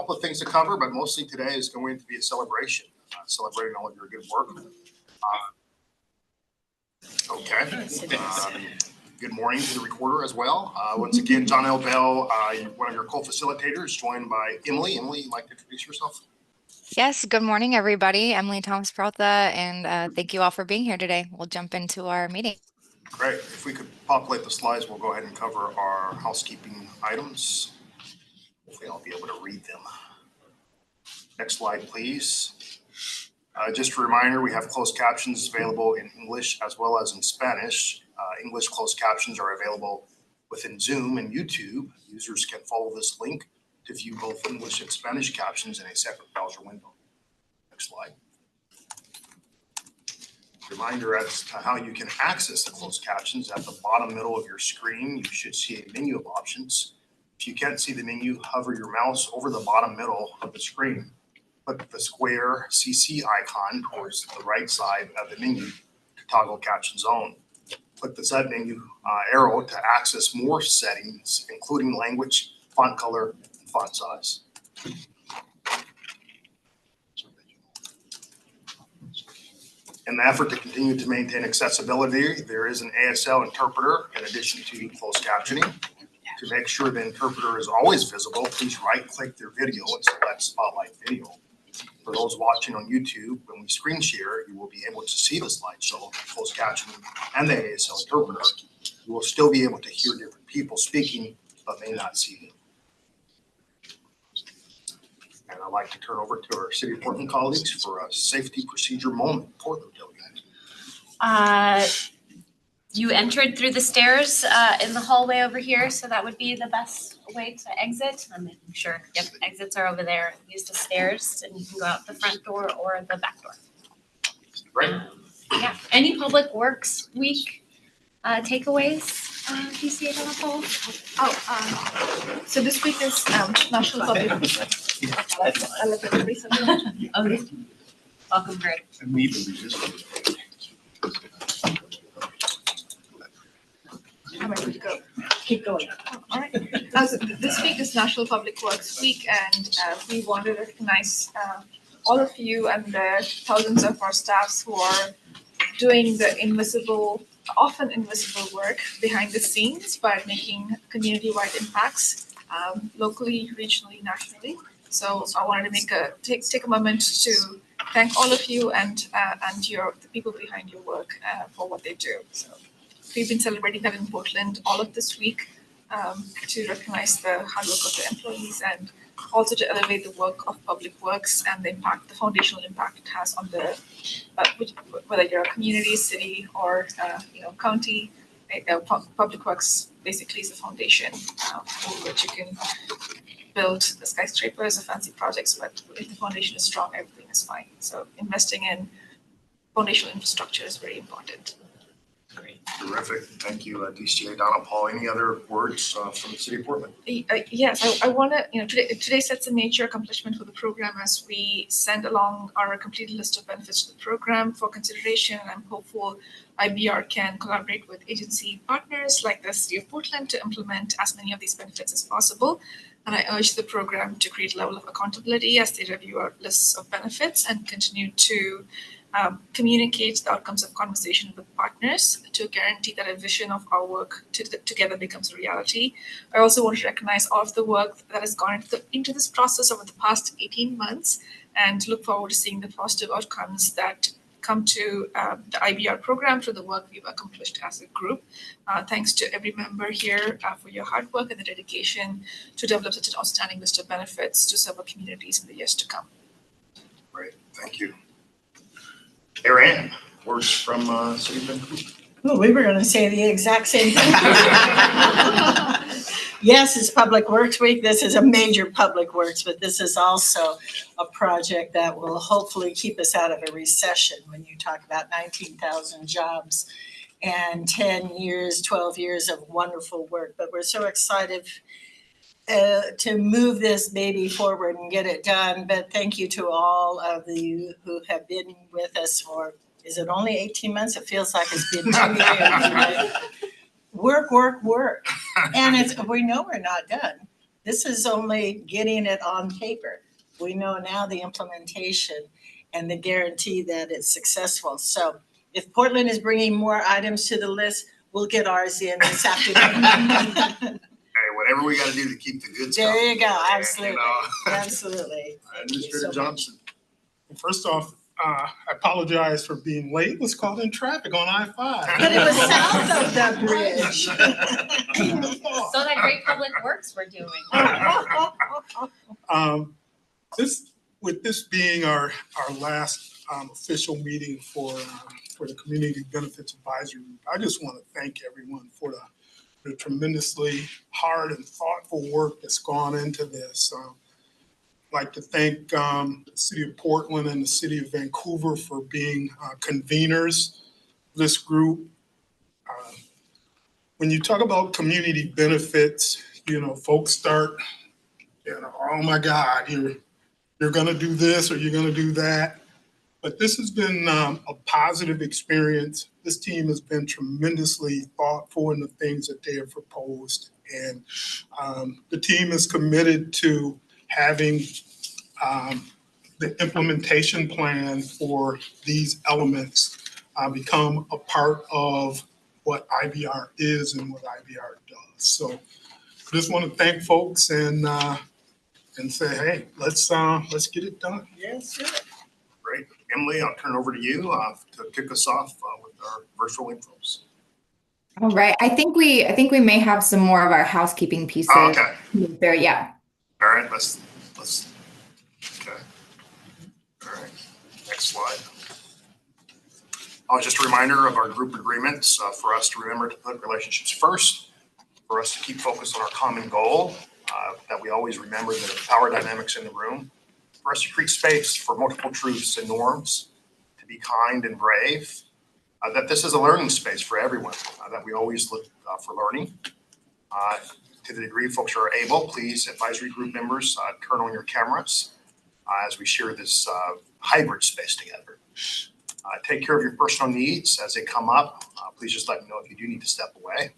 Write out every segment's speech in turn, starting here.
couple of things to cover, but mostly today is going to be a celebration, celebrating all of your good work. Good morning to the recorder as well. Once again, John L. Bell, one of your co-facilitators, joined by Emily. Emily, you'd like to introduce yourself? Yes, good morning, everybody. Emily Thomas Peralta, and thank you all for being here today. We'll jump into our meeting. Great. If we could populate the slides, we'll go ahead and cover our housekeeping items. Hopefully I'll be able to read them. Next slide, please. Just a reminder, we have closed captions available in English as well as in Spanish. English closed captions are available within Zoom and YouTube. Users can follow this link to view both English and Spanish captions in a separate browser window. Next slide. Reminder as to how you can access the closed captions. At the bottom middle of your screen, you should see a menu of options. If you can't see the menu, hover your mouse over the bottom middle of the screen. Click the square CC icon towards the right side of the menu to toggle caption zone. Click the submenu arrow to access more settings, including language, font color, and font size. In the effort to continue to maintain accessibility, there is an ASL interpreter in addition to closed captioning. To make sure the interpreter is always visible, please right-click their video and select Spotlight Video. For those watching on YouTube, when we screen share, you will be able to see the slideshow, closed captioning, and the ASL interpreter. You will still be able to hear different people speaking, but may not see them. And I'd like to turn over to our City of Portland colleagues for a safety procedure moment. Portland delegate. You entered through the stairs in the hallway over here, so that would be the best way to exit. I'm making sure. Yep, exits are over there. Use the stairs, and you can go out the front door or the back door. Great. Yeah. Any Public Works Week takeaways? PCA on the poll? So this week is National Public. Okay. Welcome, Greg. I'm ready to go. Keep going. All right. So this week is National Public Works Week, and we want to recognize all of you and the thousands of our staffs who are doing the invisible, often invisible work behind the scenes by making community-wide impacts locally, regionally, nationally. So I wanted to take a moment to thank all of you and the people behind your work for what they do. So we've been celebrating that in Portland all of this week to recognize the hard work of the employees and also to elevate the work of Public Works and the impact, the foundational impact it has on the whether you're a community, city, or county. Public Works basically is a foundation through which you can build the skyscrapers or fancy projects, but if the foundation is strong, everything is fine. So investing in foundational infrastructure is very important. Great. Terrific. Thank you, DCA Donna Paul. Any other words from the City of Portland? Yes, I want to, today sets a major accomplishment for the program as we send along our completed list of benefits to the program for consideration. And I'm hopeful IBR can collaborate with agency partners like the City of Portland to implement as many of these benefits as possible. And I urge the program to create a level of accountability as they review our lists of benefits and continue to communicate the outcomes of conversation with partners to guarantee that a vision of our work together becomes a reality. I also want to recognize all of the work that has gone into this process over the past 18 months and look forward to seeing the positive outcomes that come to the IBR program through the work we've accomplished as a group. Thanks to every member here for your hard work and the dedication to develop such an outstanding list of benefits to serve our communities in the years to come. Great, thank you. Erin, words from City of Vancouver. Well, we were going to say the exact same thing. Yes, it's Public Works Week. This is a major public works, but this is also a project that will hopefully keep us out of a recession when you talk about 19,000 jobs and 10 years, 12 years of wonderful work. But we're so excited to move this baby forward and get it done. But thank you to all of you who have been with us for, is it only 18 months? It feels like it's been 2 years. Right? Work. And we know we're not done. This is only getting it on paper. We know now the implementation and the guarantee that it's successful. So if Portland is bringing more items to the list, we'll get ours in this afternoon. Hey, whatever we gotta do to keep the good stuff. There you go, you absolutely, know. absolutely. Thank you Administrator so much. Johnson. First off, I apologize for being late. Was caught in traffic on I-5. But it was south of the bridge. So that great public works we're doing. With this being our last official meeting for the Community Benefits Advisory Group, I just want to thank everyone for the tremendously hard and thoughtful work that's gone into this. I'd like to thank the City of Portland and the City of Vancouver for being conveners of this group. When you talk about community benefits, folks start, oh my God, you're gonna do this or you're gonna do that. But this has been a positive experience. This team has been tremendously thoughtful in the things that they have proposed. And the team is committed to having the implementation plan for these elements become a part of what IBR is and what IBR does. So I just want to thank folks and say, hey, let's get it done. Yes, sir. Great. Emily, I'll turn it over to you to kick us off with our virtual intros. All right. I think we may have some more of our housekeeping pieces Okay. there. Yeah. All right, let's, okay. All right, next slide. Just a reminder of our group agreements for us to remember to put relationships first, for us to keep focused on our common goal, that we always remember the power dynamics in the room, for us to create space for multiple truths and norms, to be kind and brave, that this is a learning space for everyone, that we always look for learning. To the degree folks are able, please, advisory group members, turn on your cameras as we share this hybrid space together. Take care of your personal needs as they come up. Please just let me know if you do need to step away.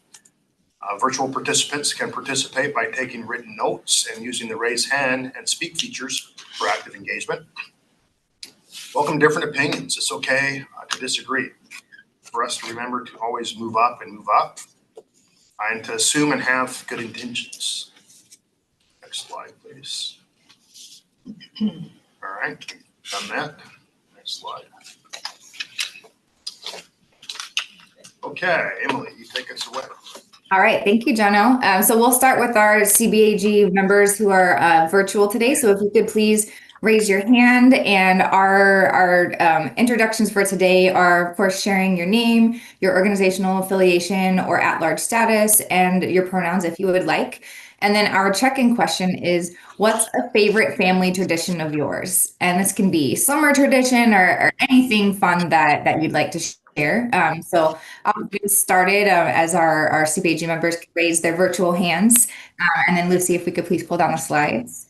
Virtual participants can participate by taking written notes and using the raise hand and speak features for active engagement. Welcome different opinions. It's okay to disagree. For us to remember to always move up and move up, and to assume and have good intentions. Next slide, please. All right, done that. Next slide. Okay, Emily, you take us away. All right. Thank you, Jono. So we'll start with our CBAG members who are virtual today. So if you could please raise your hand, and our introductions for today are, of course, sharing your name, your organizational affiliation or at-large status, and your pronouns if you would like. And then our check-in question is, what's a favorite family tradition of yours? And this can be summer tradition or anything fun that you'd like to share. So I'll get started as our CBAG members raise their virtual hands. And then Lucy, if we could please pull down the slides.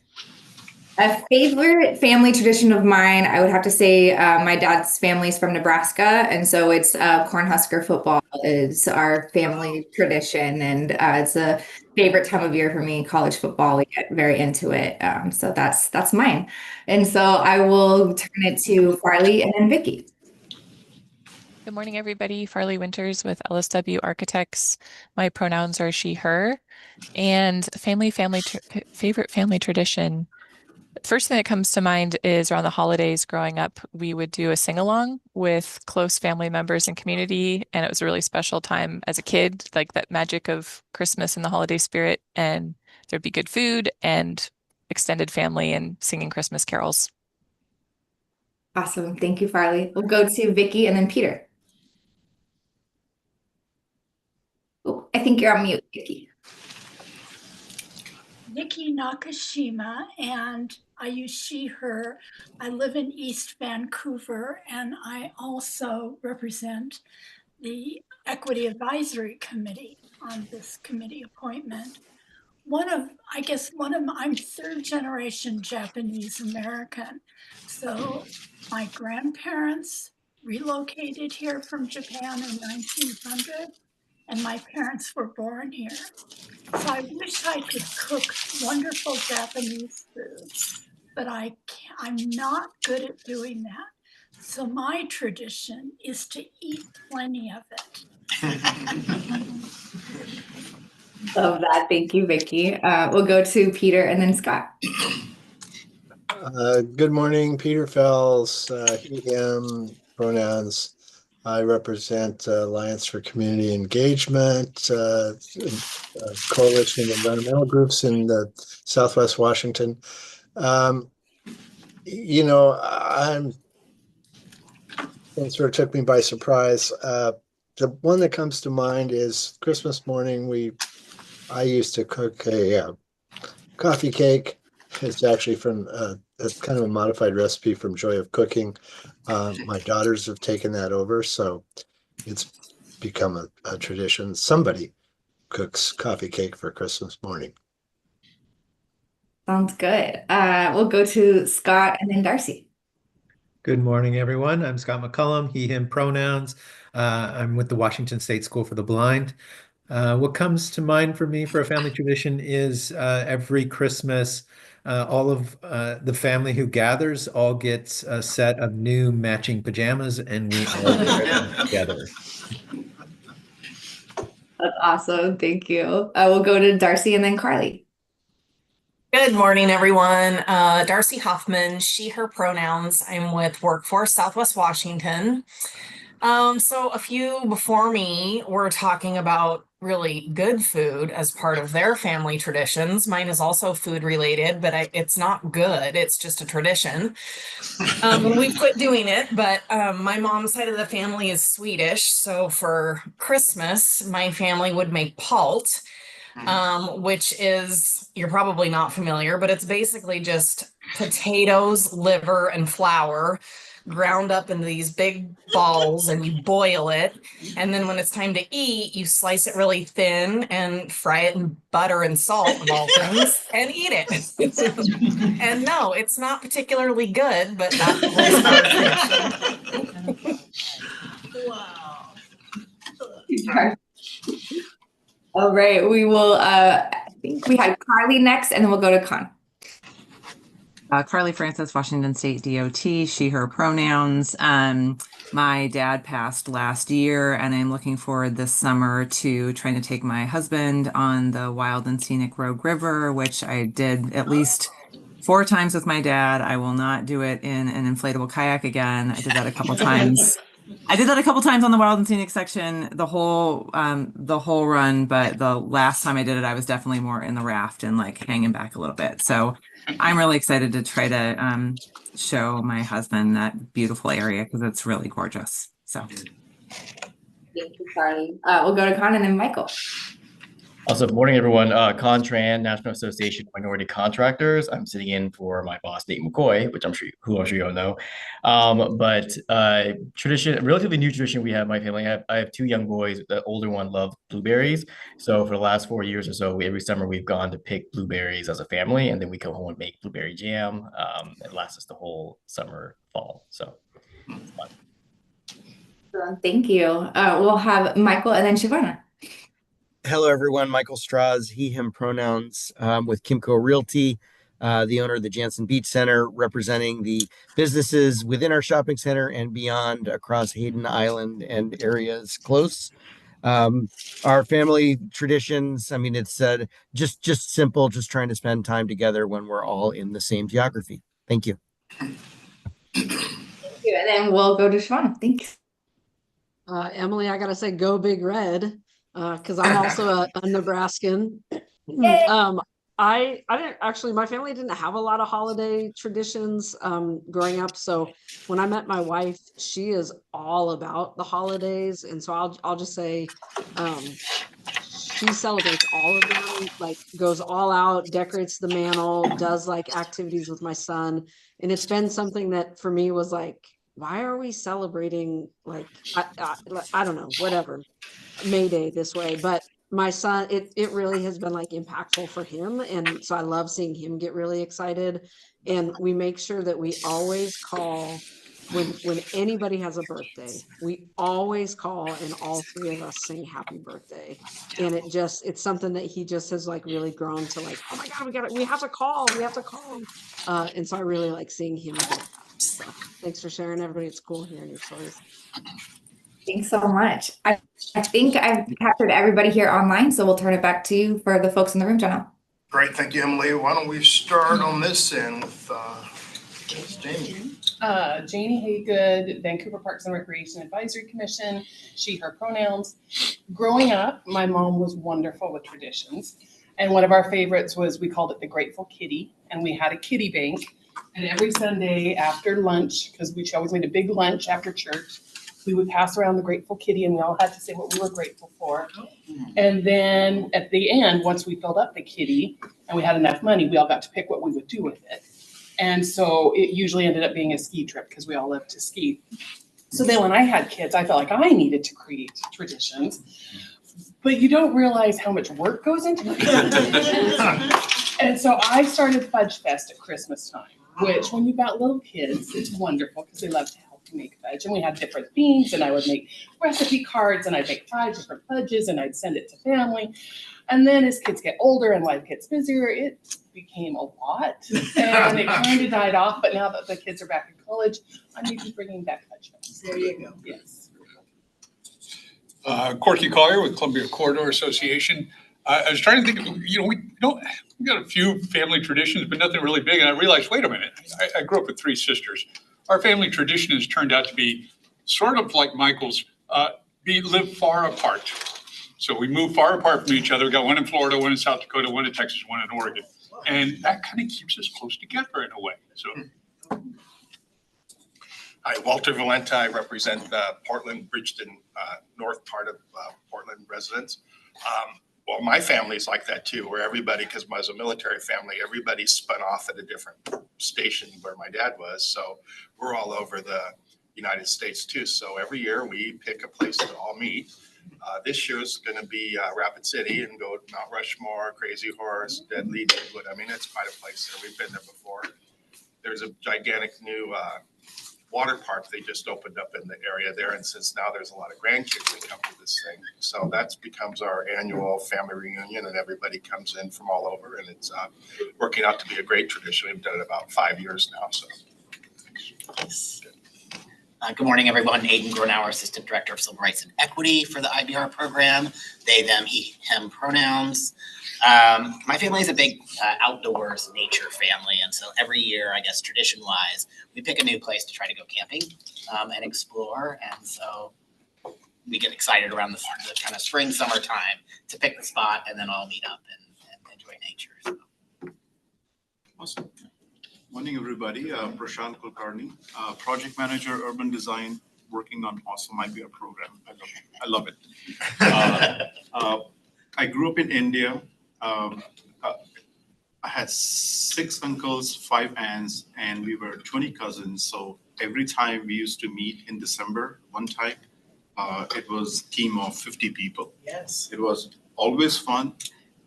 A favorite family tradition of mine, I would have to say my dad's family's from Nebraska. And so it's Cornhusker football is our family tradition. And it's a favorite time of year for me, college football. We get very into it. So that's mine. And so I will turn it to Farley and then Vicky. Good morning, everybody. Farley Winters with LSW Architects. My pronouns are she, her. And favorite family tradition. The first thing that comes to mind is around the holidays growing up, we would do a sing-along with close family members and community. And it was a really special time as a kid, like that magic of Christmas and the holiday spirit. And there'd be good food and extended family and singing Christmas carols. Awesome. Thank you, Farley. We'll go to Vicky and then Peter. Oh, I think you're on mute, Vicky. Vicky Nakashima, and I use she, her. I live in East Vancouver, and I also represent the Equity Advisory Committee on this committee appointment. I'm third generation Japanese American. So my grandparents relocated here from Japan in 1900. and my parents were born here. So I wish I could cook wonderful Japanese food, but I'm not good at doing that. So my tradition is to eat plenty of it. Love that. Thank you, Vicki. We'll go to Peter and then Scott. Good morning, Peter Fells, he, him, pronouns. I represent Alliance for Community Engagement, coalition of environmental groups in Southwest Washington. You know, it sort of took me by surprise. The one that comes to mind is Christmas morning. I used to cook a coffee cake. It's actually from it's kind of a modified recipe from Joy of Cooking. My daughters have taken that over, so it's become a tradition. Somebody cooks coffee cake for Christmas morning. Sounds good. We'll go to Scott and then Darcy. Good morning, everyone. I'm Scott McCullum, he, him pronouns. I'm with the Washington State School for the Blind. What comes to mind for me for a family tradition is every Christmas, all of the family who gathers all gets a set of new matching pajamas and we all wear them together. That's awesome. Thank you. We'll go to Darcy and then Carly. Good morning, everyone. Darcy Hoffman, she, her pronouns. I'm with Workforce Southwest Washington. So a few before me were talking about really good food as part of their family traditions. Mine is also food related, but it's not good. It's just a tradition. We quit doing it, but my mom's side of the family is Swedish. So for Christmas, my family would make palt, which is, you're probably not familiar, but it's basically just potatoes, liver, and flour ground up into these big balls, and you boil it. And then when it's time to eat, you slice it really thin and fry it in butter and salt of all things and eat it. And no, it's not particularly good, but that's our tradition. Wow. All right, we will, I think we had Carly next, and then we'll go to Con. Carly Francis, Washington State DOT, she, her pronouns. My dad passed last year, and I'm looking forward this summer to trying to take my husband on the wild and scenic Rogue River, which I did at least 4 times with my dad. I will not do it in an inflatable kayak again. I did that a couple times. I did that a couple times on the wild and scenic section, the whole run, but the last time I did it, I was definitely more in the raft and like hanging back a little bit. So I'm really excited to try to show my husband that beautiful area because it's really gorgeous. So Thank you, Carly. We'll go to Con and then Michael. Also, good morning, everyone. Contran, National Association of Minority Contractors. I'm sitting in for my boss, Nate McCoy, which I'm sure you all know. But tradition, relatively new tradition we have in my family. I have 2 young boys. The older one loves blueberries. So for the last 4 years or so, every summer we've gone to pick blueberries as a family, and then we come home and make blueberry jam. It lasts us the whole summer, fall. So it's fun. Thank you. We'll have Michael and then Shivana. Hello, everyone. Michael Strauss, he, him pronouns, with Kimco Realty, the owner of the Jansen Beach Center, representing the businesses within our shopping center and beyond across Hayden Island and areas close. Our family traditions, I mean, it's just simple, just trying to spend time together when we're all in the same geography. Thank you. Thank you. And then we'll go to Shivana. Thanks. Emily, I gotta say, go Big Red. Because I'm also a Nebraskan. I didn't actually, my family didn't have a lot of holiday traditions growing up. So when I met my wife, she is all about the holidays. And so I'll just say she celebrates all of them, like goes all out, decorates the mantle, does like activities with my son. And it's been something that for me was like, why are we celebrating like, I don't know, whatever, May Day this way? But my son, it really has been like impactful for him. And so I love seeing him get really excited. And we make sure that we always call when anybody has a birthday, we always call and all three of us sing happy birthday. And it's something that he just has like really grown to like, oh my God, we have to call. And so I really like seeing him do that. So thanks for sharing, everybody. It's cool hearing your stories. Thanks so much. I think I've captured everybody here online, so we'll turn it back to you for the folks in the room, Jenna. Great, thank you, Emily. Why don't we start on this end with Jamie? Janie Haygood, Vancouver Parks and Recreation Advisory Commission, she, her pronouns. Growing up, my mom was wonderful with traditions. And one of our favorites was, we called it the Grateful Kitty, and we had a kitty bank. And every Sunday after lunch, because we always made a big lunch after church, we would pass around the Grateful Kitty and we all had to say what we were grateful for. And then at the end, once we filled up the kitty and we had enough money, we all got to pick what we would do with it. And so it usually ended up being a ski trip because we all loved to ski. So then when I had kids, I felt like I needed to create traditions. But you don't realize how much work goes into it. And so I started Fudge Fest at Christmas time, which when you've got little kids, it's wonderful because they love to help you make fudge. And we had different themes, and I would make recipe cards, and I'd make 5 different fudges, and I'd send it to family. And then as kids get older and life gets busier, it became a lot, and it kind of died off. But now that the kids are back in college, I'm maybe bringing back Fudge Fest. There you go. Yes. Corky Collier with Columbia Corridor Association. I was trying to think of, we got a few family traditions, but nothing really big. And I realized, wait a minute, I grew up with 3 sisters. Our family tradition has turned out to be sort of like Michael's, live far apart. So we move far apart from each other. We got one in Florida, one in South Dakota, one in Texas, one in Oregon. And that kind of keeps us close together in a way. So. Hi, Walter Valenta. I represent Portland, Bridgeton, north part of Portland residents. Well, my family's like that too, where everybody, because I was a military family, everybody spun off at a different station where my dad was. So we're all over the United States too. So every year we pick a place to all meet. This year is going to be Rapid City and go to Mount Rushmore, Crazy Horse, Deadly Deadwood. I mean, it's quite a place there. We've been there before. There's a gigantic new water park they just opened up in the area there, and since now there's a lot of grandkids that come to this thing, so that becomes our annual family reunion, and everybody comes in from all over, and it's working out to be a great tradition. We've done it about 5 years now. So good morning, everyone. Aidan Gronauer, Assistant Director of Civil Rights and Equity for the IBR program. They, them, he, him pronouns. My family is a big outdoors nature family, and so every year, I guess tradition-wise, we pick a new place to try to go camping and explore. And so we get excited around the kind of spring, summer time to pick the spot and then all meet up and enjoy nature. So. Awesome. Morning, everybody. Prashant Kulkarni, Project Manager, Urban Design, working on awesome IBR program. I love it. I grew up in India. I had 6 uncles, 5 aunts, and we were 20 cousins. So every time we used to meet in December, one time, it was a team of 50 people. Yes. It was always fun.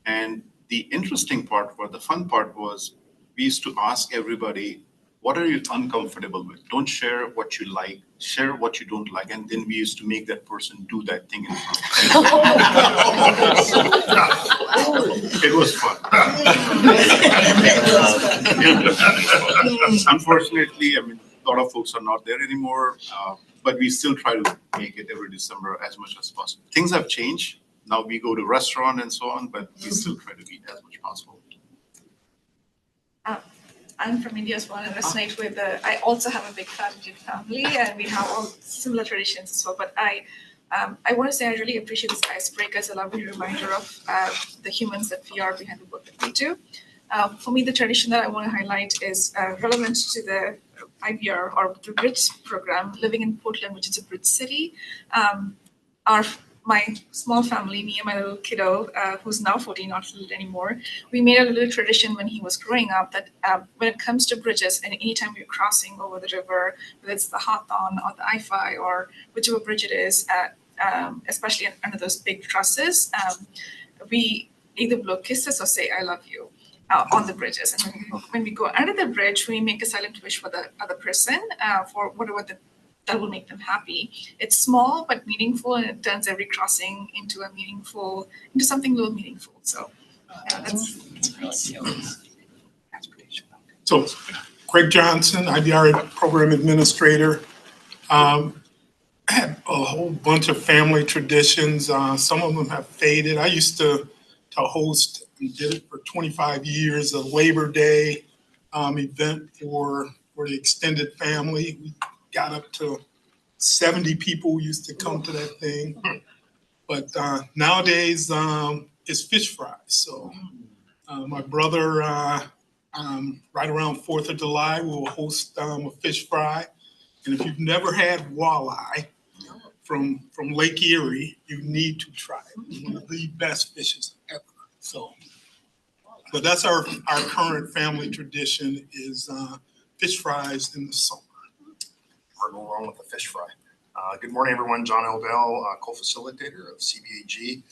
And the interesting part, or the fun part was, we used to ask everybody, what are you uncomfortable with? Don't share what you like, share what you don't like. And then we used to make that person do that thing in front of them. It was fun. Unfortunately, I mean, a lot of folks are not there anymore, but we still try to make it every December as much as possible. Things have changed. Now we go to restaurant and so on, but we still try to eat as much as possible. I'm from India as well, and resonate with I also have a big Indian family, and we have all similar traditions as well. But I want to say I really appreciate this icebreaker as a lovely reminder of the humans that we are behind the work that we do. For me, the tradition that I want to highlight is relevant to the IBR or the Bridge program. Living in Portland, which is a bridge city, my small family, me and my little kiddo, who's now 14, not little anymore, we made a little tradition when he was growing up that when it comes to bridges, and anytime we're crossing over the river, whether it's the Hawthorne or the I-5 or whichever bridge it is, especially under those big trusses, we either blow kisses or say, I love you. on the bridges. And when we go under the bridge, we make a silent wish for the other person for whatever that will make them happy. It's small but meaningful, and it turns every crossing into something a little meaningful. So that's So Craig Johnson, IBR Program Administrator. I had a whole bunch of family traditions. Some of them have faded. I used to host and did it for 25 years, a Labor Day event for the extended family. We got up to 70 people used to come to that thing. But nowadays it's fish fries. So my brother, right around 4th of July, will host a fish fry. And if you've never had walleye from Lake Erie, you need to try it. One of the best fishes ever. So that's our current family tradition is fish fries in the summer. Hard to go wrong with the fish fry. Good morning, everyone. John Elbell, co-facilitator of CBAG.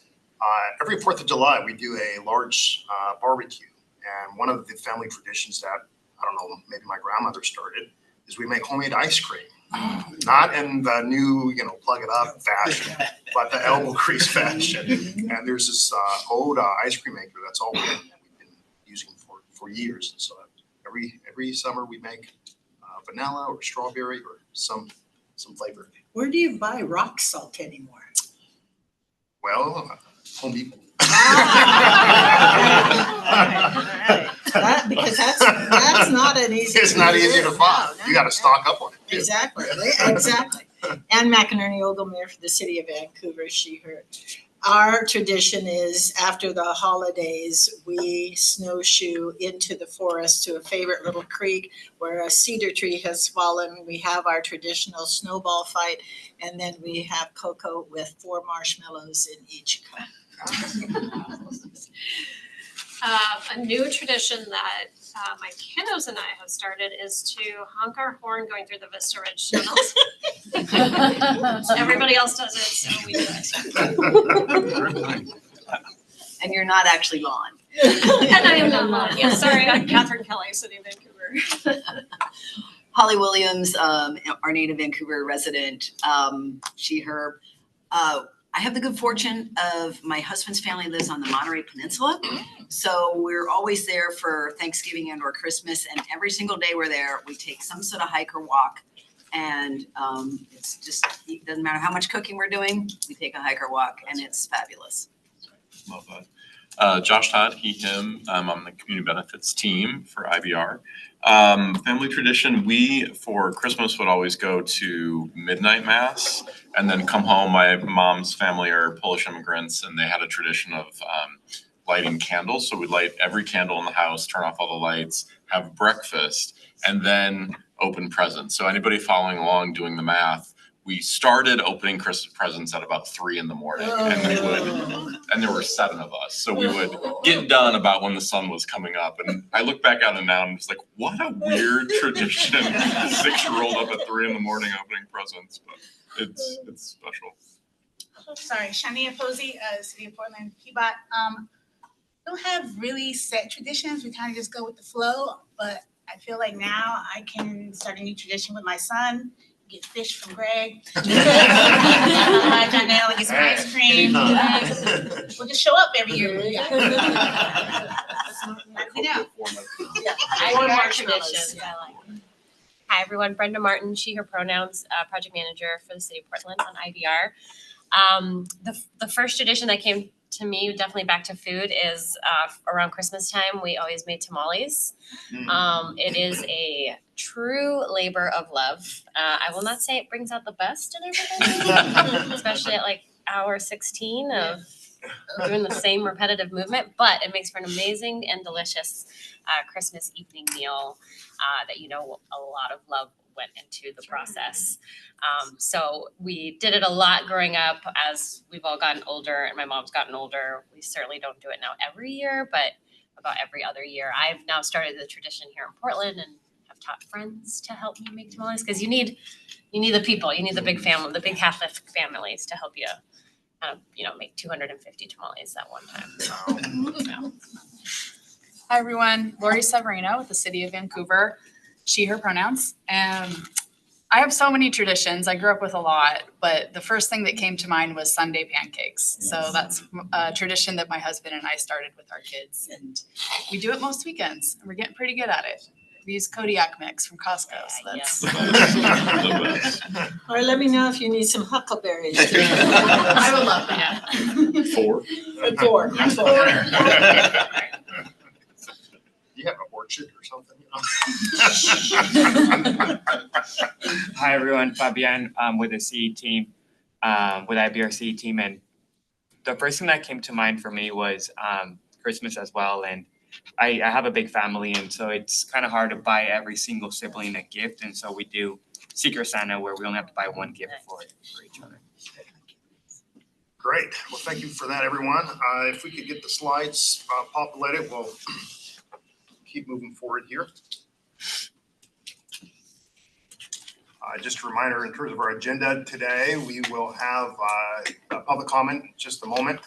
Every 4th of July, we do a large barbecue. And one of the family traditions that, I don't know, maybe my grandmother started is we make homemade ice cream. Not in the new, plug it up fashion, but the elbow grease fashion. And there's this old ice cream maker that's all wood that we've been using for years. And so every summer we make vanilla or strawberry or some flavor. Where do you buy rock salt anymore? Well, Home Depot. Because that's not an easy. It's not easy to find. No, You got to stock up on it. Exactly. Ann McInerney, Ogle Mayor for the City of Vancouver, she, her. Our tradition is after the holidays, we snowshoe into the forest to a favorite little creek where a cedar tree has fallen. We have our traditional snowball fight, and then we have cocoa with 4 marshmallows in each cup. A new tradition that my kiddos and I have started is to honk our horn going through the Vista Ridge tunnels. Everybody else does it, so we do it. And you're not actually Lon. And I am not Lon. Yeah, sorry, I'm Catherine Kelly, City of Vancouver. Holly Williams, our native Vancouver resident, she, her. I have the good fortune of my husband's family lives on the Monterey Peninsula. So we're always there for Thanksgiving and or Christmas. And every single day we're there, we take some sort of hike or walk. And it's just, it doesn't matter how much cooking we're doing, we take a hike or walk and it's fabulous. Love that. Josh Todd, he, him. I'm on the community benefits team for IBR. Family tradition, we for Christmas would always go to midnight mass and then come home. My mom's family are Polish immigrants and they had a tradition of lighting candles. So we'd light every candle in the house, turn off all the lights, have breakfast, and then open presents. So anybody following along doing the math, we started opening Christmas presents at about 3 a.m. and there were 7 of us. So we would get done about when the sun was coming up. And I look back at it now and I'm just like, what a weird tradition. 6-year-old up at 3 a.m. opening presents, but it's special. Sorry, Shania Posey, City of Portland, PBOT. Don't have really set traditions. We kind of just go with the flow, but I feel like now I can start a new tradition with my son. Get fish from Greg. Janelle get some ice cream. We'll just show up every year. Yeah. IBR traditions. I like. Hi everyone, Brenda Martin, she, her pronouns, project manager for the City of Portland on IBR. The first tradition that came to me, definitely back to food, is around Christmas time, we always made tamales. It is a true labor of love. I will not say it brings out the best in everybody, especially at like hour 16 of doing the same repetitive movement, but it makes for an amazing and delicious Christmas evening meal that a lot of love went into the process. So we did it a lot growing up. As we've all gotten older and my mom's gotten older, we certainly don't do it now every year, but about every other year. I've now started the tradition here in Portland and have taught friends to help me make tamales, because you need the people, you need the big family, the big Catholic families to help you make 250 tamales at one time. So, Hi, everyone. Lori Severino with the City of Vancouver, she, her pronouns. I have so many traditions. I grew up with a lot, but the first thing that came to mind was Sunday pancakes. So that's a tradition that my husband and I started with our kids, and we do it most weekends, and we're getting pretty good at it. We use Kodiak mix from Costco, so that's. Or let me know if you need some huckleberries. I would love that. 4. 4. You have an orchard or something, you know? Hi, everyone. Fabian with the CE team, with IBR CE team. And the first thing that came to mind for me was Christmas as well. And I have a big family, and so it's kind of hard to buy every single sibling a gift. And so we do Secret Santa, where we only have to buy one gift for each other. Great. Well, thank you for that, everyone. If we could get the slides populated, we'll keep moving forward here. Just a reminder, in terms of our agenda today, we will have a public comment in just a moment.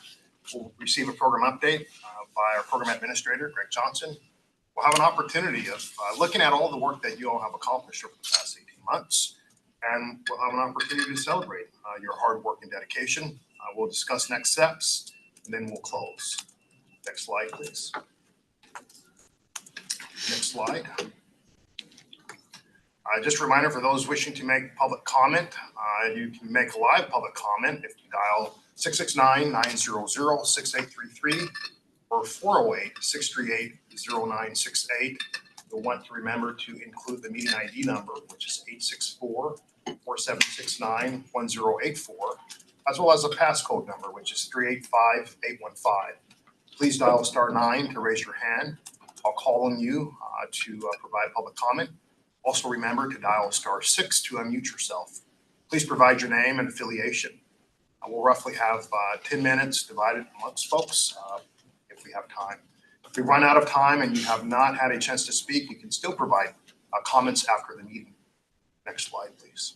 We'll receive a program update by our program administrator, Greg Johnson. We'll have an opportunity of looking at all the work that you all have accomplished over the past 18 months. And we'll have an opportunity to celebrate your hard work and dedication. We'll discuss next steps, and then we'll close. Next slide, please. Next slide. Just a reminder for those wishing to make public comment, you can make a live public comment if you dial 669-900-6833 or 408-638-0968. You'll want to remember to include the meeting ID number, which is 864-4769-1084, as well as a passcode number, which is 385815. Please dial *9 to raise your hand. I'll call on you to provide public comment. Also remember to dial *6 to unmute yourself. Please provide your name and affiliation. We'll roughly have 10 minutes divided amongst folks if we have time. If we run out of time and you have not had a chance to speak, you can still provide comments after the meeting. Next slide, please.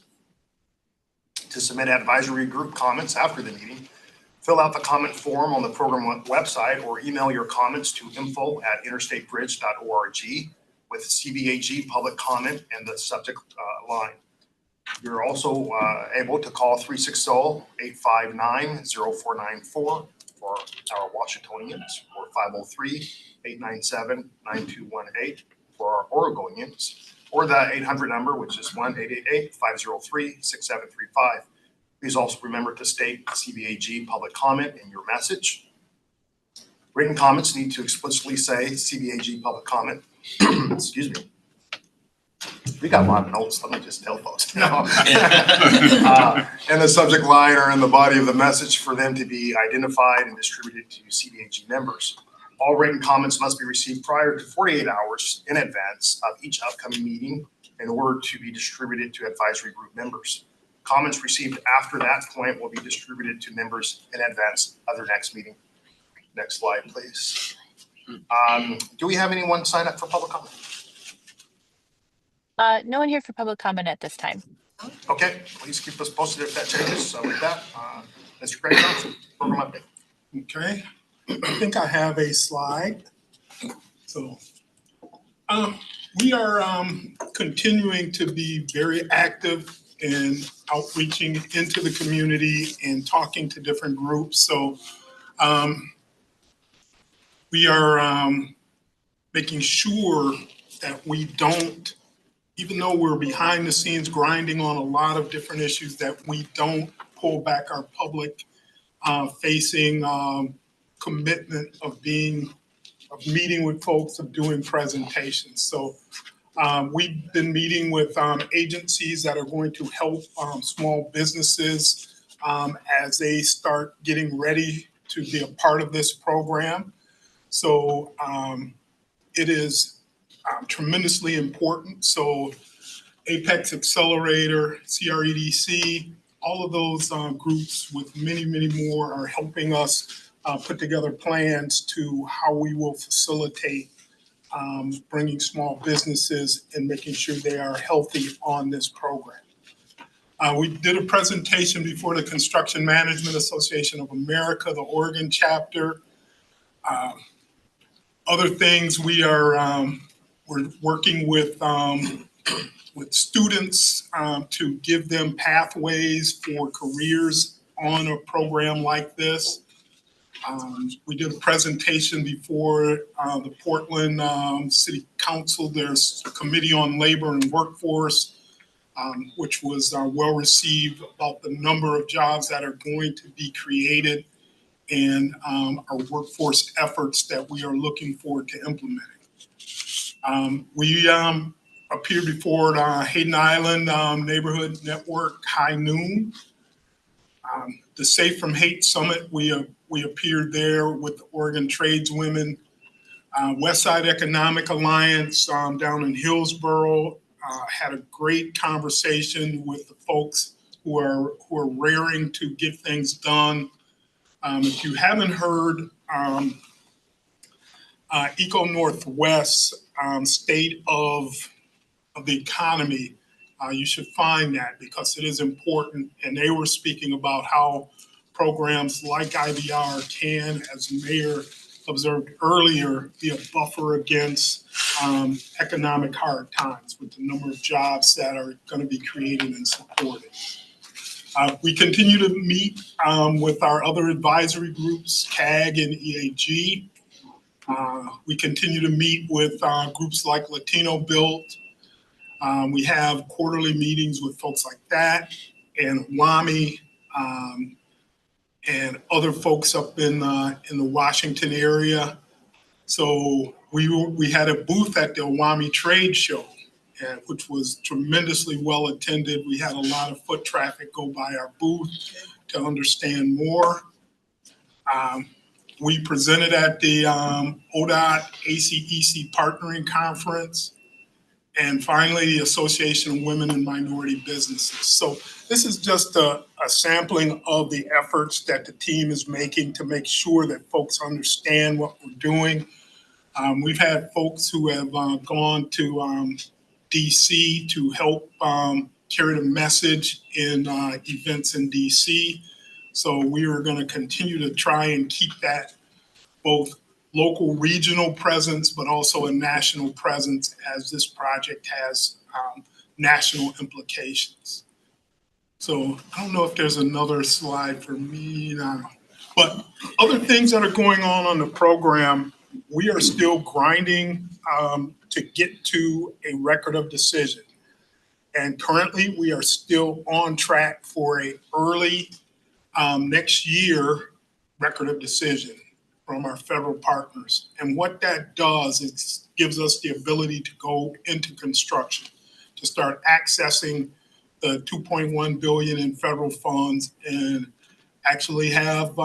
To submit advisory group comments after the meeting, fill out the comment form on the program website or email your comments to info@interstatebridge.org with CBAG Public Comment and the subject line. You're also able to call 360-859-0494 for our Washingtonians, or 503-897-9218 for our Oregonians, or the 800 number, which is 1-888-503-6735. Please also remember to state CBAG Public Comment in your message. Written comments need to explicitly say CBAG Public Comment. Excuse me. We got a lot of notes, let me just tell folks. No. In the subject line or in the body of the message for them to be identified and distributed to CBAG members. All written comments must be received prior to 48 hours in advance of each upcoming meeting in order to be distributed to advisory group members. Comments received after that point will be distributed to members in advance of their next meeting. Next slide, please. Do we have anyone sign up for public comment? No one here for public comment at this time. Okay, please keep us posted if that changes. So with that, Mr. Greg Johnson, program update. Okay, I think I have a slide. So we are continuing to be very active in outreaching into the community and talking to different groups. So we are making sure that we don't, even though we're behind the scenes grinding on a lot of different issues, that we don't pull back our public facing commitment of meeting with folks, of doing presentations. So we've been meeting with agencies that are going to help small businesses as they start getting ready to be a part of this program. So it is tremendously important. So Apex Accelerator, CREDC, all of those groups with many, many more are helping us put together plans to how we will facilitate bringing small businesses and making sure they are healthy on this program. We did a presentation before the Construction Management Association of America, the Oregon chapter, Other things we're working with students to give them pathways for careers on a program like this. We did a presentation before the Portland City Council. There's a Committee on Labor and Workforce, which was well received about the number of jobs that are going to be created and our workforce efforts that we are looking forward to implementing. We appeared before Hayden Island Neighborhood Network High Noon. The Safe from Hate Summit, we appeared there with the Oregon Tradeswomen. Westside Economic Alliance down in Hillsborough had a great conversation with the folks who are raring to get things done. If you haven't heard Eco Northwest State of the Economy, you should find that because it is important. And they were speaking about how programs like IBR can, as the mayor observed earlier, be a buffer against economic hard times with the number of jobs that are going to be created and supported. We continue to meet with our other advisory groups, CAG and EAG. We continue to meet with groups like Latino Built. We have quarterly meetings with folks like that and WAMI and other folks up in the Washington area. So we had a booth at the WAMI trade show, which was tremendously well attended. We had a lot of foot traffic go by our booth to understand more. We presented at the ODOT ACEC Partnering Conference. And finally, the Association of Women and Minority Businesses. So this is just a sampling of the efforts that the team is making to make sure that folks understand what we're doing. We've had folks who have gone to DC to help carry the message in events in DC. So we are going to continue to try and keep that both local, regional presence, but also a national presence as this project has national implications. So I don't know if there's another slide for me now, but other things that are going on the program, we are still grinding to get to a record of decision. And currently we are still on track for a early next year record of decision from our federal partners. And what that does is gives us the ability to go into construction, to start accessing the $2.1 billion in federal funds and actually have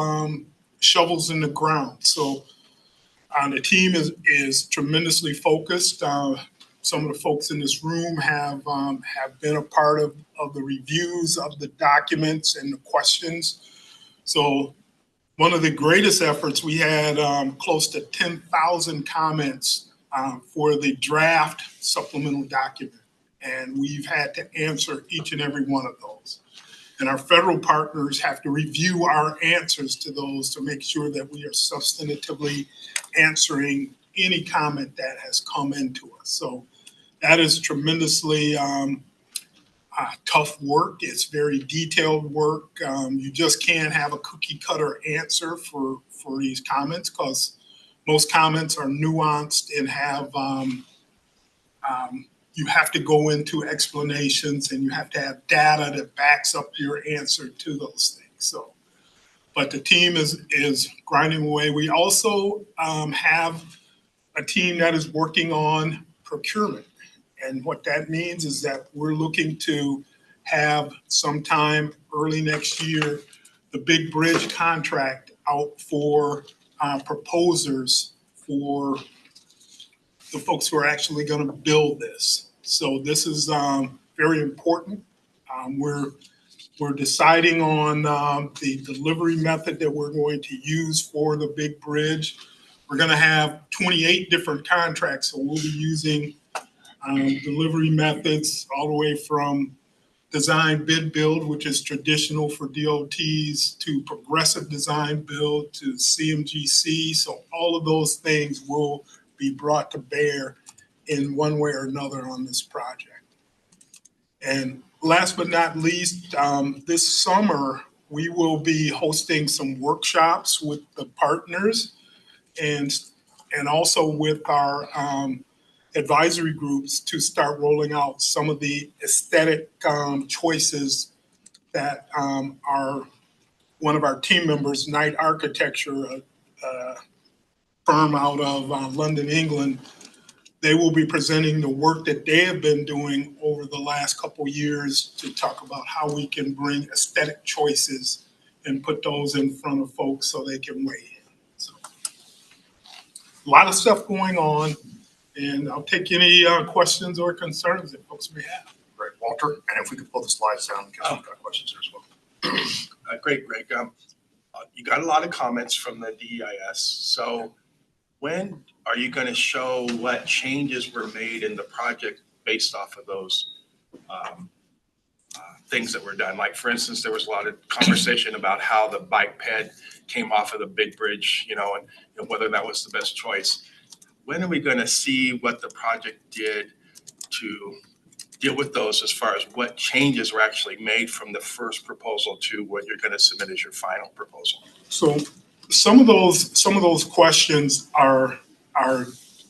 shovels in the ground. So the team is tremendously focused. Some of the folks in this room have been a part of the reviews of the documents and the questions. So one of the greatest efforts, we had close to 10,000 comments for the draft supplemental document. And we've had to answer each and every one of those. And our federal partners have to review our answers to those to make sure that we are substantively answering any comment that has come into us. So that is tremendously tough work. It's very detailed work. You just can't have a cookie cutter answer for these comments because most comments are nuanced and have, you have to go into explanations and you have to have data that backs up your answer to those things. So, but the team is grinding away. We also have a team that is working on procurement. And what that means is that we're looking to have sometime early next year, the big bridge contract out for proposers for the folks who are actually going to build this. So this is very important. We're deciding on the delivery method that we're going to use for the big bridge. We're going to have 28 different contracts, so we'll be using delivery methods all the way from design bid build, which is traditional for DOTs, to progressive design build, to CMGC. So all of those things will be brought to bear in one way or another on this project. And last but not least, this summer, we will be hosting some workshops with the partners and also with our advisory groups to start rolling out some of the aesthetic choices that one of our team members, Knight Architecture, a firm out of London, England, they will be presenting the work that they have been doing over the last couple years to talk about how we can bring aesthetic choices and put those in front of folks so they can weigh in. So, a lot of stuff going on, and I'll take any questions or concerns that folks may have. Great, Walter, and if we could pull the slides down, because we've got questions there as well. Great, Greg. You got a lot of comments from the DEIS. So when are you going to show what changes were made in the project based off of those things that were done? Like, for instance, there was a lot of conversation about how the bike ped came off of the big bridge, and whether that was the best choice. When are we going to see what the project did to deal with those, as far as what changes were actually made from the first proposal to what you're going to submit as your final proposal? So some of those questions are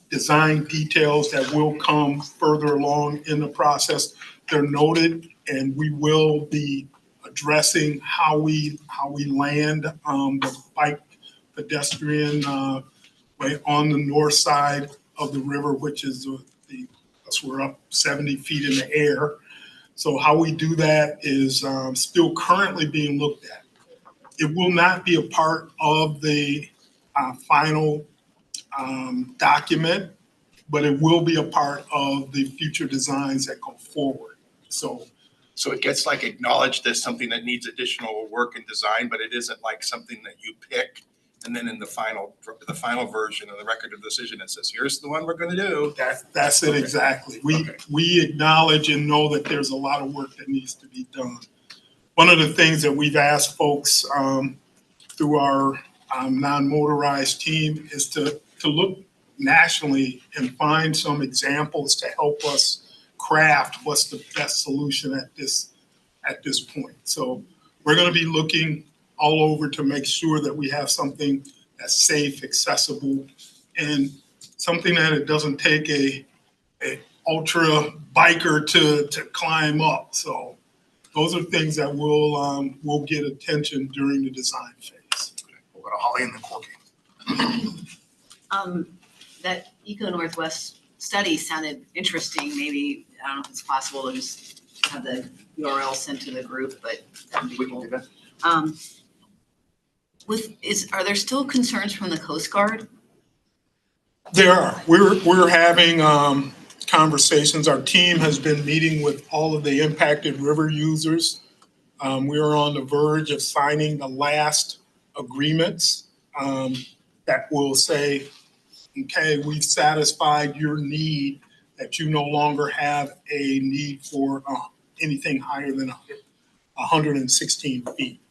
design details that will come further along in the process. They're noted, and we will be addressing how we land the bike pedestrian way on the north side of the river, which is we're up 70 feet in the air. So how we do that is still currently being looked at. It will not be a part of the final document, but it will be a part of the future designs that go forward. So it gets like acknowledged as something that needs additional work and design, but it isn't like something that you pick and then in the final version of the record of decision, it says, here's the one we're going to do. That's it. Okay. Exactly. We acknowledge and know that there's a lot of work that needs to be done. One of the things that we've asked folks through our non-motorized team is to look nationally and find some examples to help us craft what's the best solution at this point. So we're going to be looking all over to make sure that we have something that's safe, accessible, and something that it doesn't take a ultra biker to climb up. So those are things that will get attention during the design phase. We'll go to Holly and then Corky. That Eco Northwest study sounded interesting. Maybe, I don't know if it's possible to just have the URL sent to the group, but that would be cool. Are there still concerns from the Coast Guard? There are. We're having conversations. Our team has been meeting with all of the impacted river users. We are on the verge of signing the last agreements that will say, okay, we've satisfied your need, that you no longer have a need for anything higher than 116 feet.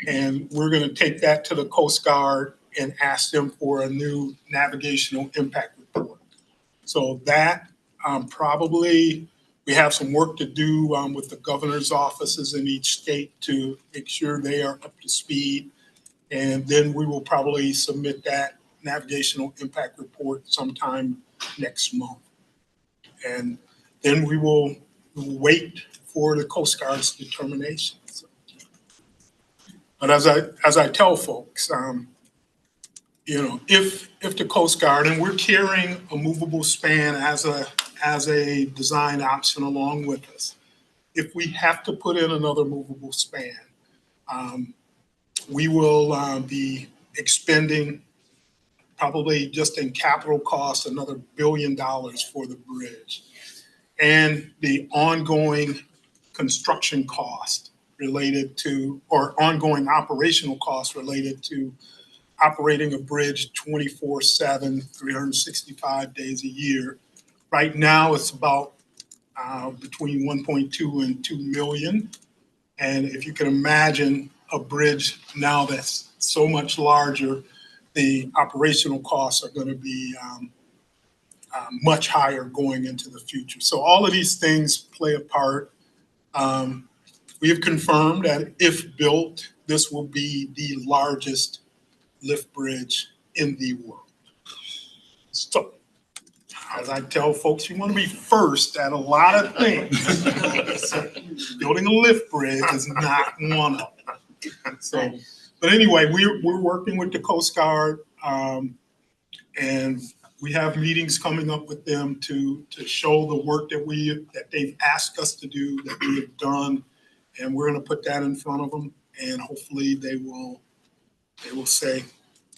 And we're going to take that to the Coast Guard and ask them for a new navigational impact report. So that probably, we have some work to do with the governor's offices in each state to make sure they are up to speed. And then we will probably submit that navigational impact report sometime next month. And then we will wait for the Coast Guard's determination. But as I tell folks, if the Coast Guard, and we're carrying a movable span as a design option along with us, if we have to put in another movable span, we will be expending probably just in capital costs another $1 billion for the bridge, and the ongoing construction cost related to, or ongoing operational costs related to operating a bridge 24/7, 365 days a year. Right now, it's about between 1.2 and 2 million. And if you can imagine a bridge now that's so much larger, the operational costs are going to be much higher going into the future. So all of these things play a part. We have confirmed that if built, this will be the largest lift bridge in the world. So, as I tell folks, you want to be first at a lot of things. Building a lift bridge is not one of them. So, but anyway, we're working with the Coast Guard, and we have meetings coming up with them to show the work that they've asked us to do, that we have done, and we're going to put that in front of them, and hopefully they will say,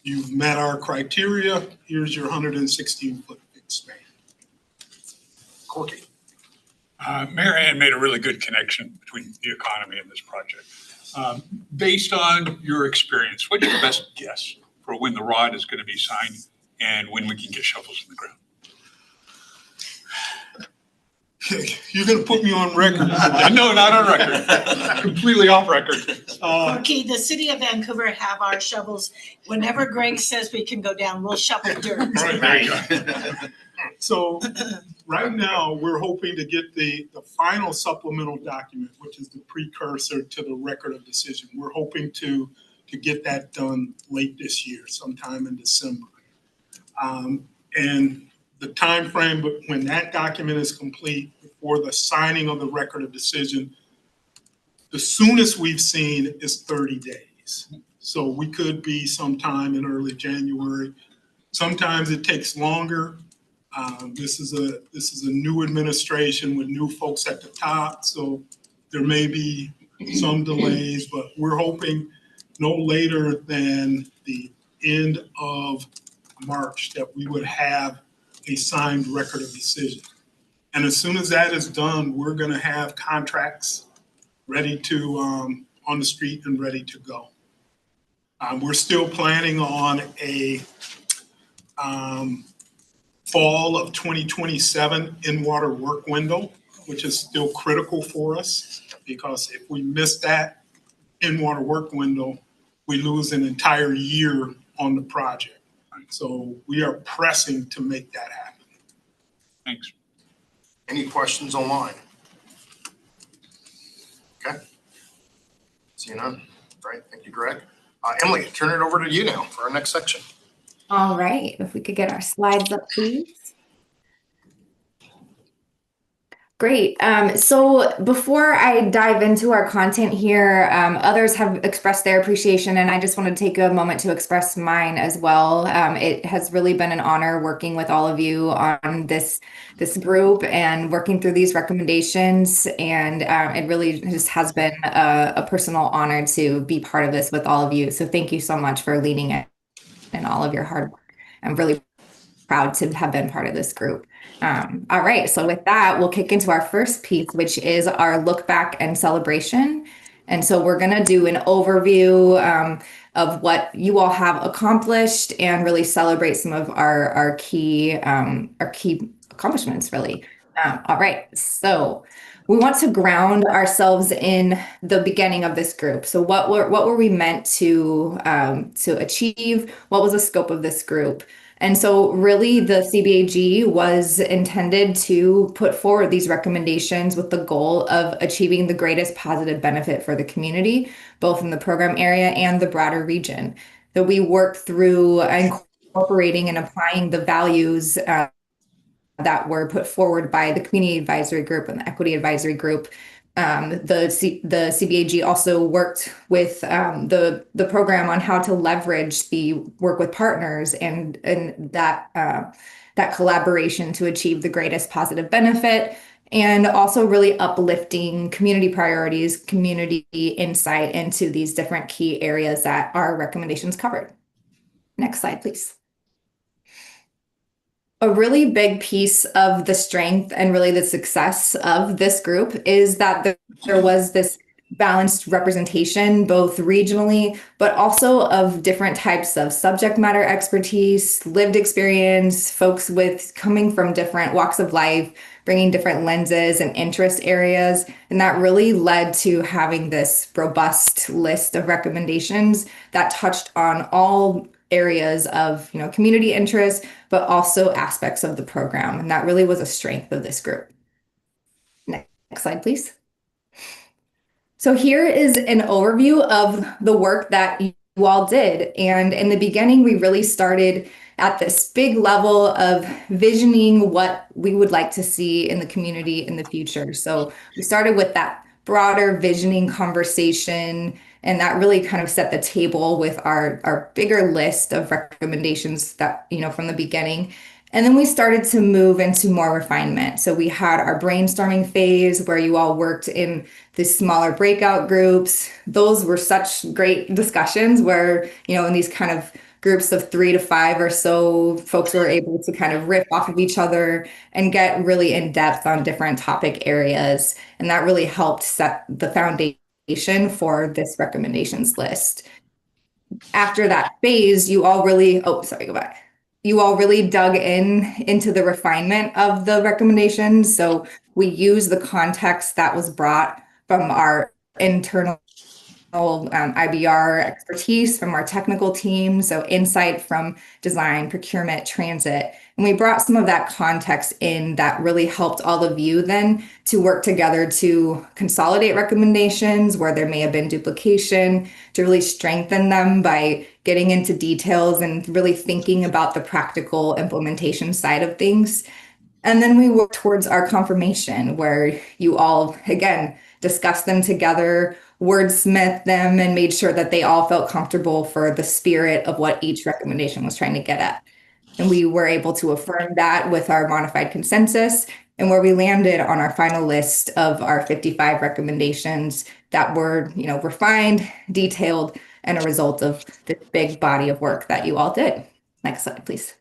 you've met our criteria. Here's your 116-foot span. Corky. Mayor Ann made a really good connection between the economy and this project. Based on your experience, what's your best guess for when the ROD is going to be signed and when we can get shovels in the ground? You're going to put me on record. No, not on record. Completely off record. Corky, the city of Vancouver have our shovels. Whenever Greg says we can go down, we'll shovel dirt. Right. So right now, we're hoping to get the final supplemental document, which is the precursor to the record of decision. We're hoping to get that done late this year, sometime in December. And the time frame, but when that document is complete, before the signing of the record of decision, the soonest we've seen is 30 days. So we could be sometime in early January. Sometimes it takes longer. This is a new administration with new folks at the top, so there may be some delays, but we're hoping no later than the end of March that we would have a signed record of decision. And as soon as that is done, we're going to have contracts ready to on the street and ready to go. We're still planning on a fall of 2027 in-water work window, which is still critical for us, because if we miss that in-water work window, we lose an entire year on the project. So we are pressing to make that happen. Thanks. Any questions online? Okay. See none. All right, thank you, Greg. Emily, turn it over to you now for our next section. All right, if we could get our slides up, please. Great. So before I dive into our content here, others have expressed their appreciation, and I just want to take a moment to express mine as well. It has really been an honor working with all of you on this group and working through these recommendations, and it really just has been a personal honor to be part of this with all of you. So thank you so much for leading it and all of your hard work. I'm really proud to have been part of this group. All right, so with that, we'll kick into our first piece, which is our look back and celebration. And so we're going to do an overview of what you all have accomplished and really celebrate some of our key accomplishments, really. All right, so we want to ground ourselves in the beginning of this group. So what were we meant to achieve? What was the scope of this group? And so really the CBAG was intended to put forward these recommendations with the goal of achieving the greatest positive benefit for the community, both in the program area and the broader region. That we work through incorporating and applying the values that were put forward by the Community Advisory Group and the Equity Advisory Group. The CBAG also worked with the program on how to leverage the work with partners and that collaboration to achieve the greatest positive benefit, and also really uplifting community priorities, community insight into these different key areas that our recommendations covered. Next slide, please. A really big piece of the strength and really the success of this group is that there was this balanced representation, both regionally, but also of different types of subject matter expertise, lived experience, folks with coming from different walks of life, bringing different lenses and interest areas. And that really led to having this robust list of recommendations that touched on all areas of, community interest, but also aspects of the program. And that really was a strength of this group. Next slide, please. So here is an overview of the work that you all did. And in the beginning, we really started at this big level of visioning what we would like to see in the community in the future. So we started with that broader visioning conversation, and that really kind of set the table with our bigger list of recommendations that, from the beginning. And then we started to move into more refinement. So we had our brainstorming phase where you all worked in the smaller breakout groups. Those were such great discussions where, in these kind of groups of 3 to 5 or so, folks were able to kind of riff off of each other and get really in depth on different topic areas. And that really helped set the foundation for this recommendations list. After that phase, you all really, you all really dug into the refinement of the recommendations. So we used the context that was brought from our internal IBR expertise, from our technical team, so insight from design, procurement, transit. And we brought some of that context in that really helped all of you then to work together to consolidate recommendations where there may have been duplication, to really strengthen them by getting into details and really thinking about the practical implementation side of things. And then we worked towards our confirmation, where you all, again, discussed them together, wordsmith them, and made sure that they all felt comfortable for the spirit of what each recommendation was trying to get at. And we were able to affirm that with our modified consensus, and where we landed on our final list of our 55 recommendations that were, refined, detailed, and a result of this big body of work that you all did. Next slide, please.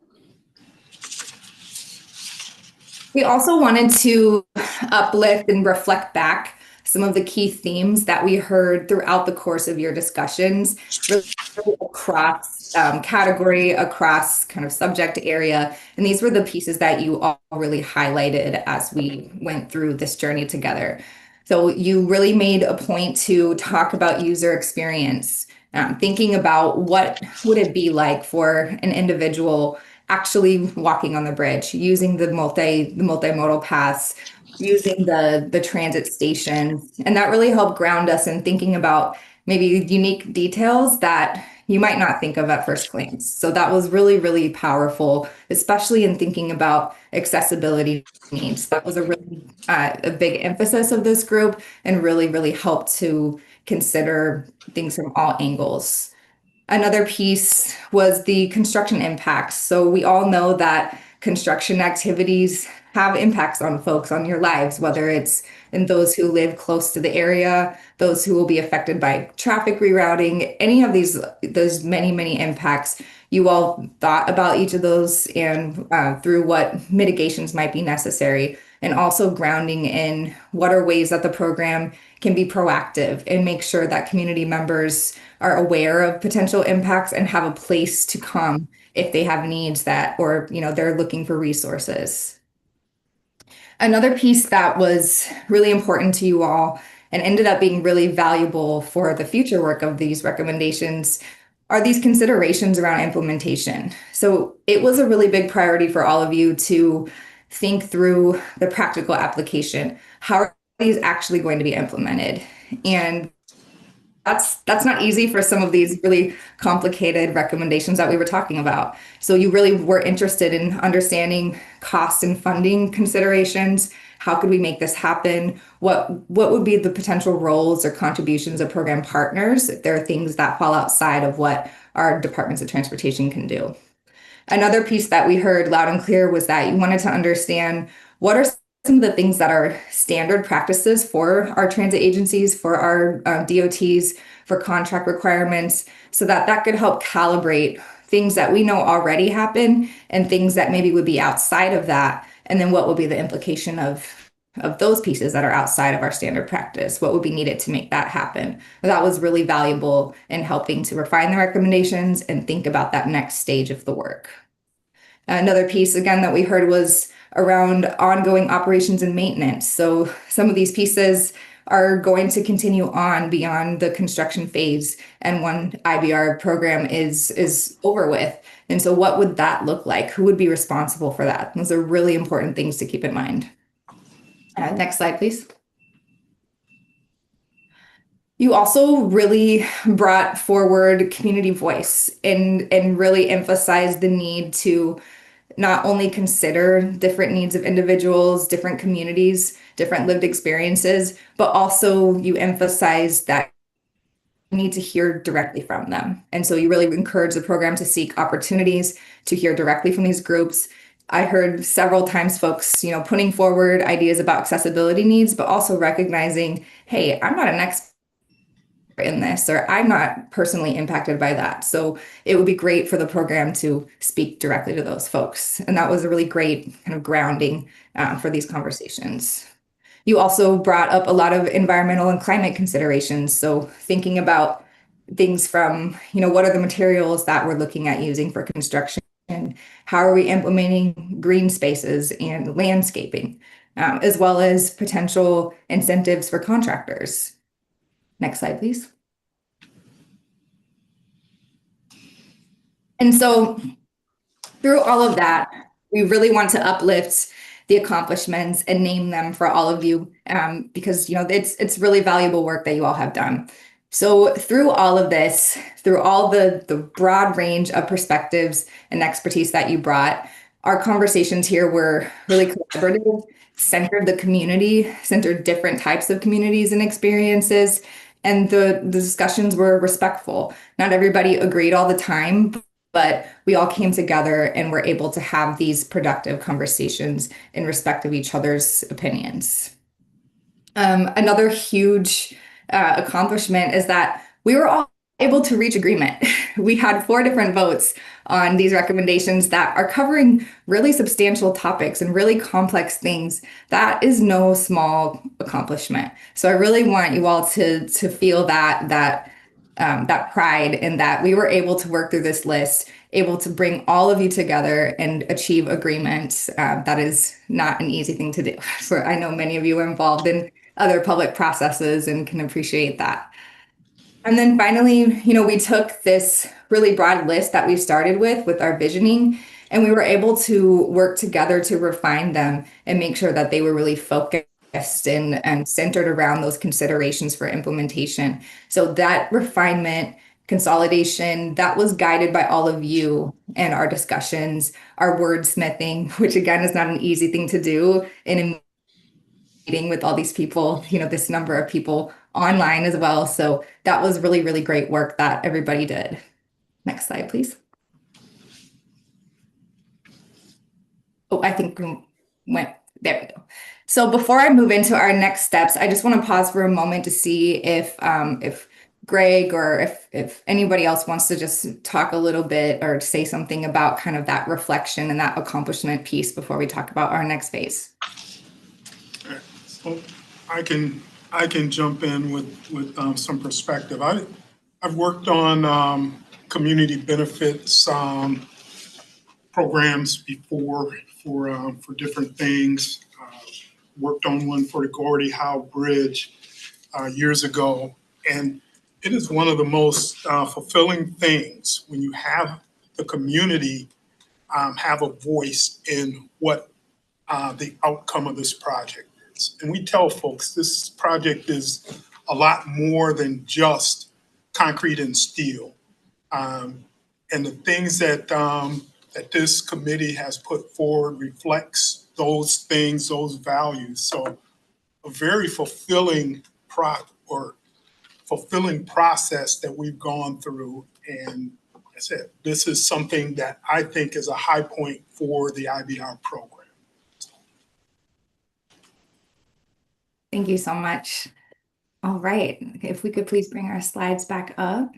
We also wanted to uplift and reflect back some of the key themes that we heard throughout the course of your discussions, really across category, across kind of subject area. And these were the pieces that you all really highlighted as we went through this journey together. So you really made a point to talk about user experience, thinking about what would it be like for an individual actually walking on the bridge, using the multimodal paths, using the transit station. And that really helped ground us in thinking about maybe unique details that you might not think of at first glance. So that was really, really powerful, especially in thinking about accessibility needs. That was a really a big emphasis of this group, and really, really helped to consider things from all angles. Another piece was the construction impacts. So we all know that construction activities have impacts on folks, on your lives, whether it's in those who live close to the area, those who will be affected by traffic rerouting, any of those many, many impacts. You all thought about each of those and through what mitigations might be necessary, and also grounding in what are ways that the program can be proactive and make sure that community members are aware of potential impacts and have a place to come if they have needs that, or they're looking for resources. Another piece that was really important to you all and ended up being really valuable for the future work of these recommendations are these considerations around implementation. So it was a really big priority for all of you to think through the practical application. How are these actually going to be implemented? And that's not easy for some of these really complicated recommendations that we were talking about. So you really were interested in understanding cost and funding considerations. How could we make this happen? What would be the potential roles or contributions of program partners if there are things that fall outside of what our departments of transportation can do? Another piece that we heard loud and clear was that you wanted to understand what are some of the things that are standard practices for our transit agencies, for our DOTs, for contract requirements, so that could help calibrate things that we know already happen and things that maybe would be outside of that. And then what will be the implication of of those pieces that are outside of our standard practice? What would be needed to make that happen? That was really valuable in helping to refine the recommendations and think about that next stage of the work. Another piece, again, that we heard was around ongoing operations and maintenance. So some of these pieces are going to continue on beyond the construction phase and when IBR program is over with. And so what would that look like? Who would be responsible for that? Those are really important things to keep in mind. Next slide, please. You also really brought forward community voice and really emphasized the need to not only consider different needs of individuals, different communities, different lived experiences, but also you emphasize that you need to hear directly from them. And so you really encourage the program to seek opportunities to hear directly from these groups. I heard several times folks, putting forward ideas about accessibility needs, but also recognizing, hey, I'm not an expert in this, or I'm not personally impacted by that. So it would be great for the program to speak directly to those folks. And that was a really great kind of grounding for these conversations. You also brought up a lot of environmental and climate considerations. So thinking about things from, what are the materials that we're looking at using for construction? And how are we implementing green spaces and landscaping, as well as potential incentives for contractors. Next slide, please. And so through all of that, we really want to uplift the accomplishments and name them for all of you, because it's really valuable work that you all have done. So through all of this, through all the broad range of perspectives and expertise that you brought, our conversations here were really collaborative, centered the community, centered different types of communities and experiences, and the discussions were respectful. Not everybody agreed all the time, but we all came together and were able to have these productive conversations in respect of each other's opinions. Another huge accomplishment is that we were all able to reach agreement. We had 4 different votes on these recommendations that are covering really substantial topics and really complex things. That is no small accomplishment. So I really want you all to feel that pride in that we were able to work through this list, able to bring all of you together and achieve agreement. That is not an easy thing to do. So I know many of you are involved in other public processes and can appreciate that. And then finally, we took this really broad list that we started with our visioning, and we were able to work together to refine them and make sure that they were really focused and centered around those considerations for implementation. So that refinement, consolidation, that was guided by all of you and our discussions, our wordsmithing, which again is not an easy thing to do in a meeting with all these people, this number of people online as well. So that was really, really great work that everybody did. Next slide, please. Oh, I think we went, there we go. So before I move into our next steps, I just want to pause for a moment to see if Greg or if anybody else wants to just talk a little bit or say something about kind of that reflection and that accomplishment piece before we talk about our next phase. So I can jump in with some perspective. I've worked on community benefits programs before for different things. Worked on one for the Gordie Howe Bridge years ago, and it is one of the most fulfilling things when you have the community have a voice in what the outcome of this project is. And we tell folks this project is a lot more than just concrete and steel. And the things that that this committee has put forward reflects those things, those values. So a very fulfilling process that we've gone through. And like I said, this is something that I think is a high point for the IBR program. Thank you so much. All right, if we could please bring our slides back up.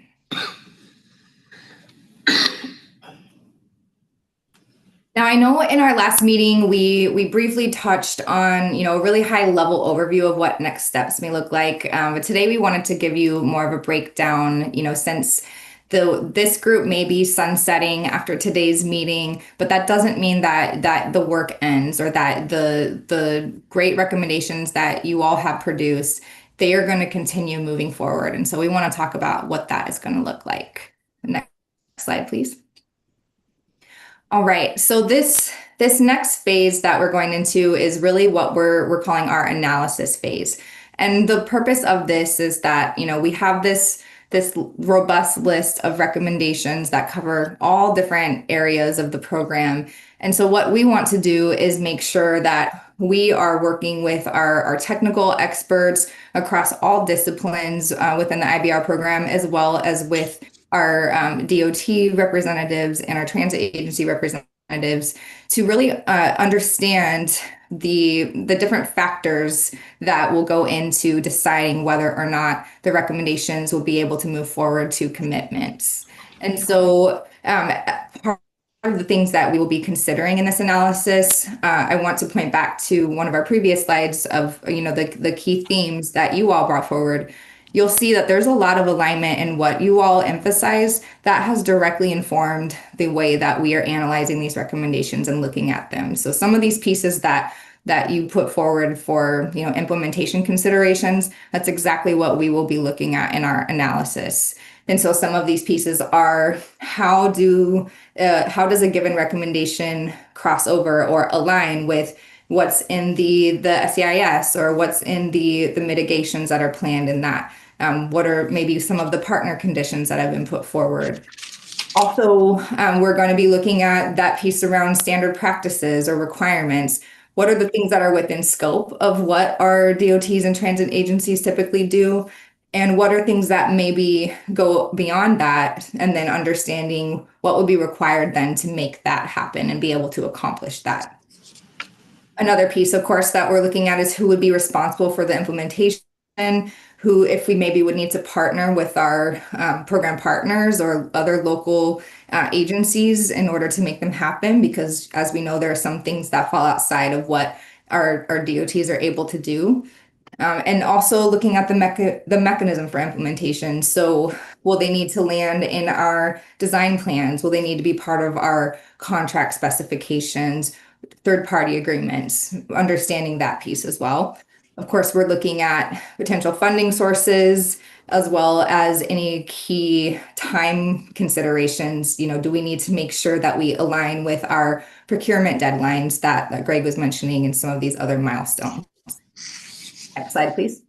Now, I know in our last meeting, we briefly touched on, a really high level overview of what next steps may look like. But today we wanted to give you more of a breakdown, since this group may be sunsetting after today's meeting, but that doesn't mean that the work ends or that the great recommendations that you all have produced, they are going to continue moving forward. And so we want to talk about what that is going to look like. Next slide, please. All right, so this next phase that we're going into is really what we're calling our analysis phase. And the purpose of this is that, we have this robust list of recommendations that cover all different areas of the program. And so what we want to do is make sure that we are working with our technical experts across all disciplines within the IBR program, as well as with our DOT representatives and our transit agency representatives to really understand the different factors that will go into deciding whether or not the recommendations will be able to move forward to commitments. And so part of the things that we will be considering in this analysis, I want to point back to one of our previous slides of the key themes that you all brought forward. You'll see that there's a lot of alignment in what you all emphasize that has directly informed the way that we are analyzing these recommendations and looking at them. So some of these pieces that you put forward for implementation considerations, that's exactly what we will be looking at in our analysis. And so some of these pieces are how does a given recommendation cross over or align with what's in the SEIS or what's in the mitigations that are planned in that. What are maybe some of the partner conditions that have been put forward? Also, we're going to be looking at that piece around standard practices or requirements. What are the things that are within scope of what our DOTs and transit agencies typically do? And what are things that maybe go beyond that? And then understanding what would be required then to make that happen and be able to accomplish that. Another piece, of course, that we're looking at is who would be responsible for the implementation, who, if we maybe would need to partner with our program partners or other local agencies in order to make them happen, because as we know, there are some things that fall outside of what our DOTs are able to do. And also looking at the mechanism for implementation. So will they need to land in our design plans? Will they need to be part of our contract specifications? Third-party agreements, understanding that piece as well. Of course, we're looking at potential funding sources as well as any key time considerations. Do we need to make sure that we align with our procurement deadlines that Greg was mentioning and some of these other milestones? Next slide, please.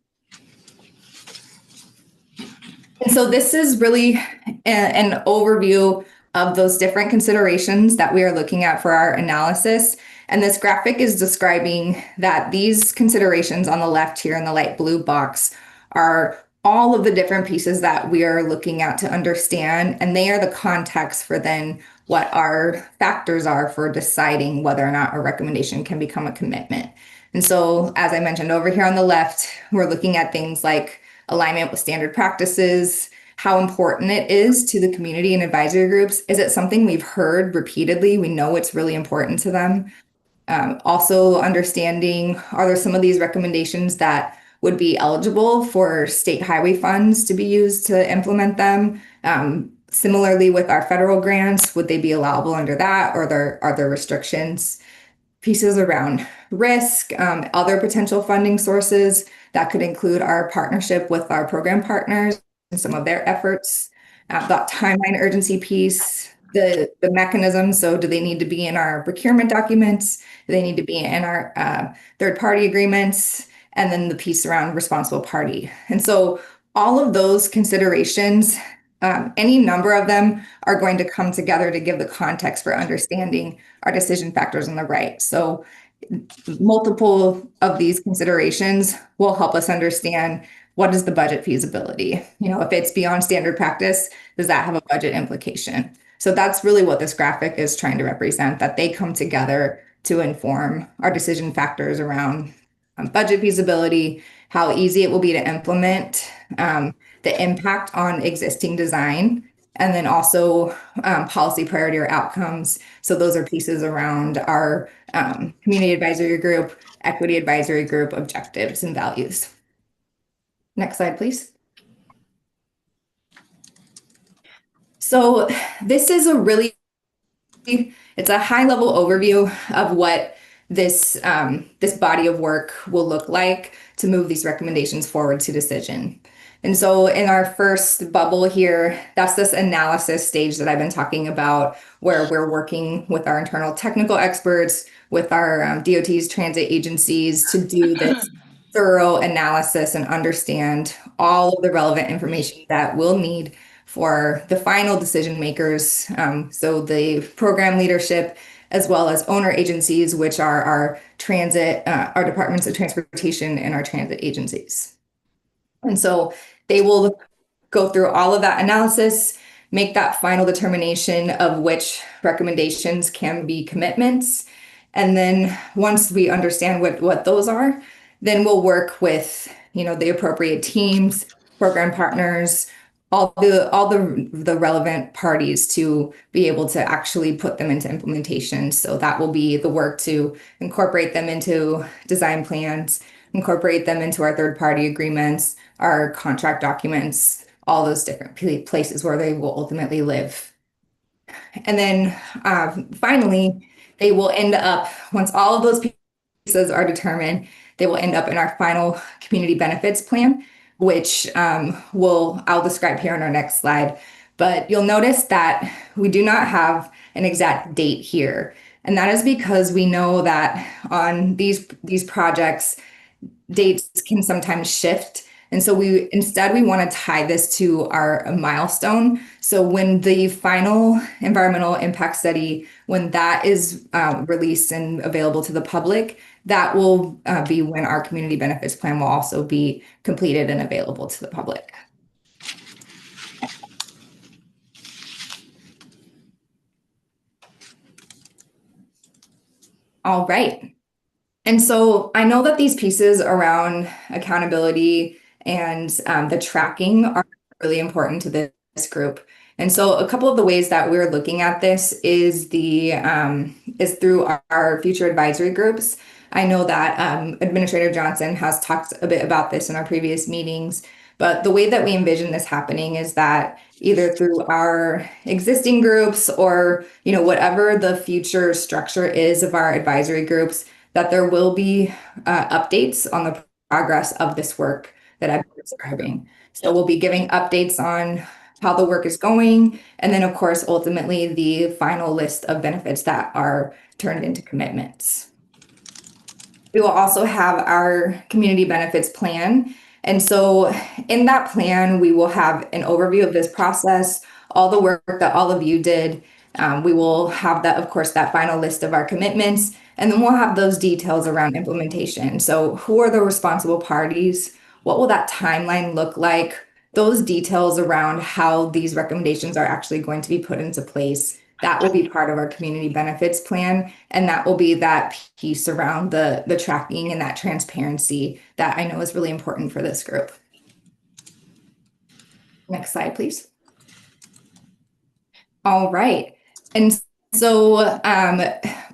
And so this is really an overview of those different considerations that we are looking at for our analysis. And this graphic is describing that these considerations on the left here in the light blue box are all of the different pieces that we are looking at to understand, and they are the context for then what our factors are for deciding whether or not a recommendation can become a commitment. And so, as I mentioned over here on the left, we're looking at things like alignment with standard practices, how important it is to the community and advisory groups. Is it something we've heard repeatedly? We know it's really important to them. Also understanding, are there some of these recommendations that would be eligible for state highway funds to be used to implement them? Similarly with our federal grants, would they be allowable under that, or are there restrictions? Pieces around risk, other potential funding sources that could include our partnership with our program partners and some of their efforts. That timeline urgency piece, the mechanism. So do they need to be in our procurement documents? Do they need to be in our third-party agreements? And then the piece around responsible party. And so all of those considerations, any number of them are going to come together to give the context for understanding our decision factors on the right. So multiple of these considerations will help us understand what is the budget feasibility. If it's beyond standard practice, does that have a budget implication? So that's really what this graphic is trying to represent, that they come together to inform our decision factors around budget feasibility, how easy it will be to implement, the impact on existing design, and then also policy priority or outcomes. So those are pieces around our community advisory group, equity advisory group, objectives and values. Next slide, please. So this is it's a high level overview of what this body of work will look like to move these recommendations forward to decision. And so in our first bubble here, that's this analysis stage that I've been talking about, where we're working with our internal technical experts, with our DOT's transit agencies to do this thorough analysis and understand all of the relevant information that we'll need for the final decision makers. So the program leadership, as well as owner agencies, which are our transit, our departments of transportation and our transit agencies. And so they will go through all of that analysis, make that final determination of which recommendations can be commitments. And then once we understand what those are, then we'll work with, the appropriate teams, program partners, all the relevant parties to be able to actually put them into implementation. So that will be the work to incorporate them into design plans, incorporate them into our third-party agreements, our contract documents, all those different places where they will ultimately live. And then finally, they will end up, once all of those pieces are determined, they will end up in our final community benefits plan, which I'll describe here on our next slide. But you'll notice that we do not have an exact date here. And that is because we know that on these projects, dates can sometimes shift. And so we want to tie this to a milestone. So when the final environmental impact study, when that is released and available to the public, that will be when our community benefits plan will also be completed and available to the public. All right. And so I know that these pieces around accountability and the tracking are really important to this group. And so a couple of the ways that we're looking at this is through our future advisory groups. I know that Administrator Johnson has talked a bit about this in our previous meetings, but the way that we envision this happening is that either through our existing groups or, whatever the future structure is of our advisory groups, that there will be updates on the progress of this work that I've been describing. So we'll be giving updates on how the work is going, and then of course, ultimately the final list of benefits that are turned into commitments. We will also have our community benefits plan. And so in that plan, we will have an overview of this process, all the work that all of you did. We will have that, of course, that final list of our commitments, and then we'll have those details around implementation. So who are the responsible parties? What will that timeline look like? Those details around how these recommendations are actually going to be put into place, that will be part of our community benefits plan. And that will be that piece around the tracking and that transparency that I know is really important for this group. Next slide, please. All right. And so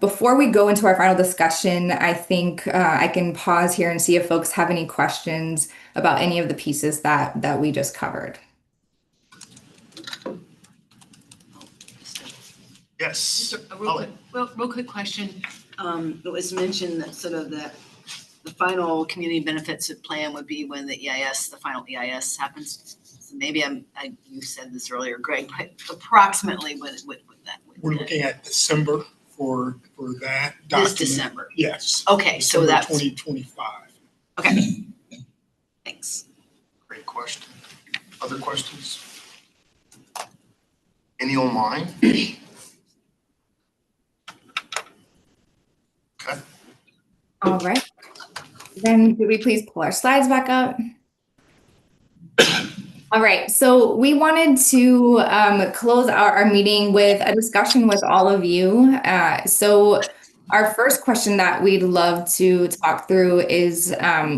before we go into our final discussion, I think I can pause here and see if folks have any questions about any of the pieces that we just covered. Yes. Real quick question. It was mentioned that sort of the final community benefits plan would be when the final EIS happens. So maybe you said this earlier, Greg, but approximately when that would. We're looking at December for that document. This December? Yes. Okay, so December that's 2025. Okay. Thanks. Great question. Other questions? Any online? Okay. All right. Then could we please pull our slides back up? All right, so we wanted to close our meeting with a discussion with all of you. So Our first question that we'd love to talk through is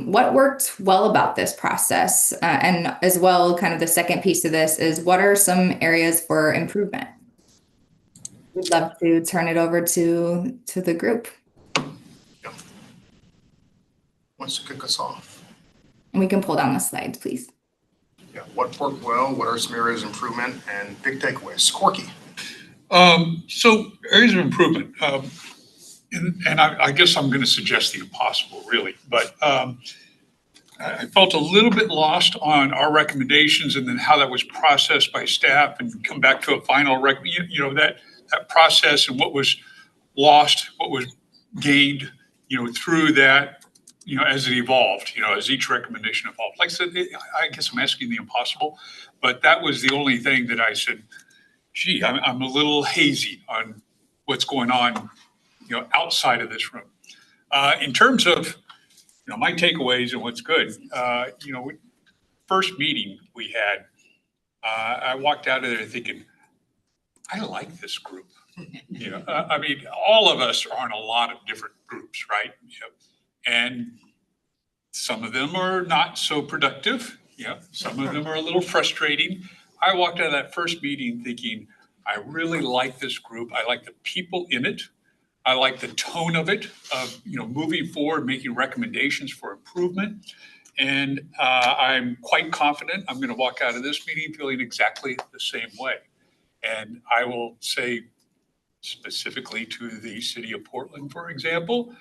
what worked well about this process? And as well, kind of the second piece of this is what are some areas for improvement? We'd love to turn it over to the group. Yeah. Wants to kick us off? And we can pull down the slides, please. Yeah, what worked well? What are some areas of improvement and big takeaways? Corky. So areas of improvement, and I guess I'm going to suggest the impossible, really, but I felt a little bit lost on our recommendations and then how that was processed by staff and come back to a final that process and what was lost, what was gained, through that, as it evolved, as each recommendation evolved. Like I said, I guess I'm asking the impossible, but that was the only thing that I said, gee, I'm a little hazy on what's going on, outside of this room. In terms of, my takeaways and what's good, first meeting we had, I walked out of there thinking, I like this group. I mean, all of us are on a lot of different groups, right? And some of them are not so productive. Some of them are a little frustrating. I walked out of that first meeting thinking, I really like this group. I like the people in it. I like the tone of it, of moving forward, making recommendations for improvement. And I'm quite confident I'm going to walk out of this meeting feeling exactly the same way. And I will say specifically to the city of Portland, for example,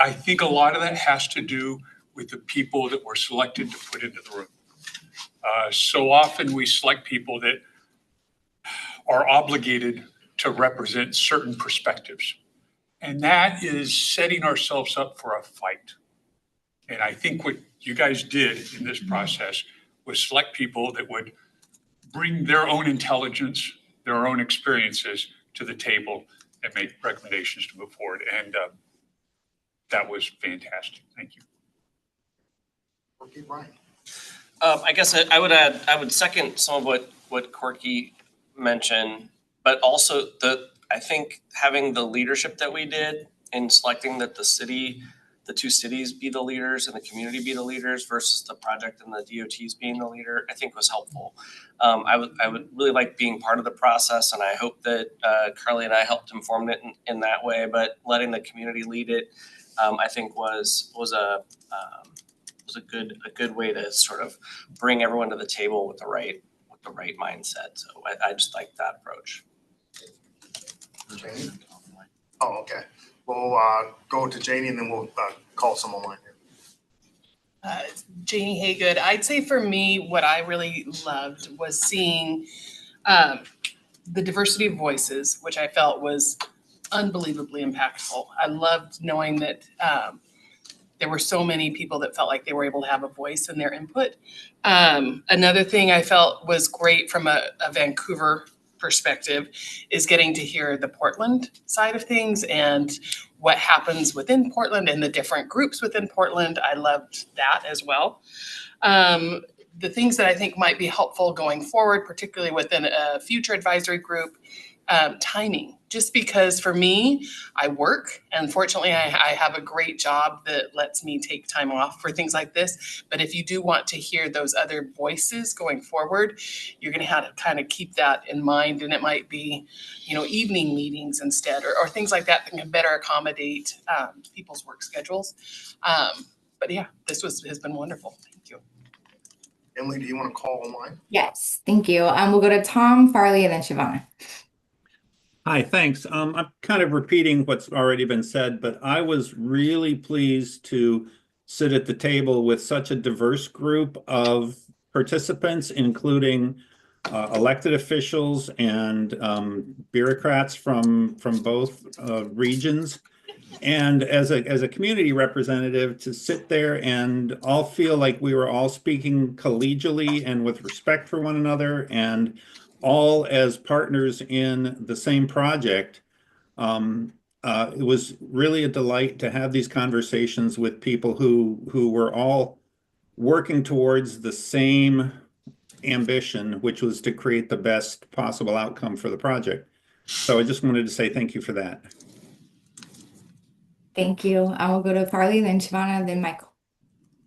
I think a lot of that has to do with the people that were selected to put into the room. So often we select people that are obligated to represent certain perspectives. And that is setting ourselves up for a fight. And I think what you guys did in this process was select people that would bring their own intelligence, their own experiences to the table and make recommendations to move forward. And that was fantastic. Thank you. Okay, Brian. I guess I would second some of what Corky mentioned, but also I think having the leadership that we did in selecting that the two cities be the leaders and the community be the leaders versus the project and the DOTs being the leader, I think was helpful. I would really like being part of the process, and I hope that Carly and I helped inform it in that way. But letting the community lead it, I think was a good way to sort of bring everyone to the table with the right mindset. So I just like that approach. Janie? Oh, okay. We'll go to Janie and then we'll call someone line here. Janie Haygood. I'd say for me, what I really loved was seeing the diversity of voices, which I felt was unbelievably impactful. I loved knowing that there were so many people that felt like they were able to have a voice in their input. Another thing I felt was great from a Vancouver perspective is getting to hear the Portland side of things and what happens within Portland and the different groups within Portland. I loved that as well. The things that I think might be helpful going forward, particularly within a future advisory group, timing. Just because for me, I work, and fortunately I have a great job that lets me take time off for things like this. But if you do want to hear those other voices going forward, you're going to have to kind of keep that in mind. And it might be, evening meetings instead, or things like that can better accommodate people's work schedules. But yeah, this has been wonderful. Thank you. Emily, do you want to call online? Yes, thank you. We'll go to Tom, Farley, and then Shavana. Hi, thanks. I'm kind of repeating what's already been said, but I was really pleased to sit at the table with such a diverse group of participants, including elected officials and bureaucrats from both regions. And as a community representative, to sit there and all feel like we were all speaking collegially and with respect for one another, and all as partners in the same project. It was really a delight to have these conversations with people who were all working towards the same ambition, which was to create the best possible outcome for the project. So I just wanted to say thank you for that. Thank you. I will go to Carly, then Shivana, then Michael.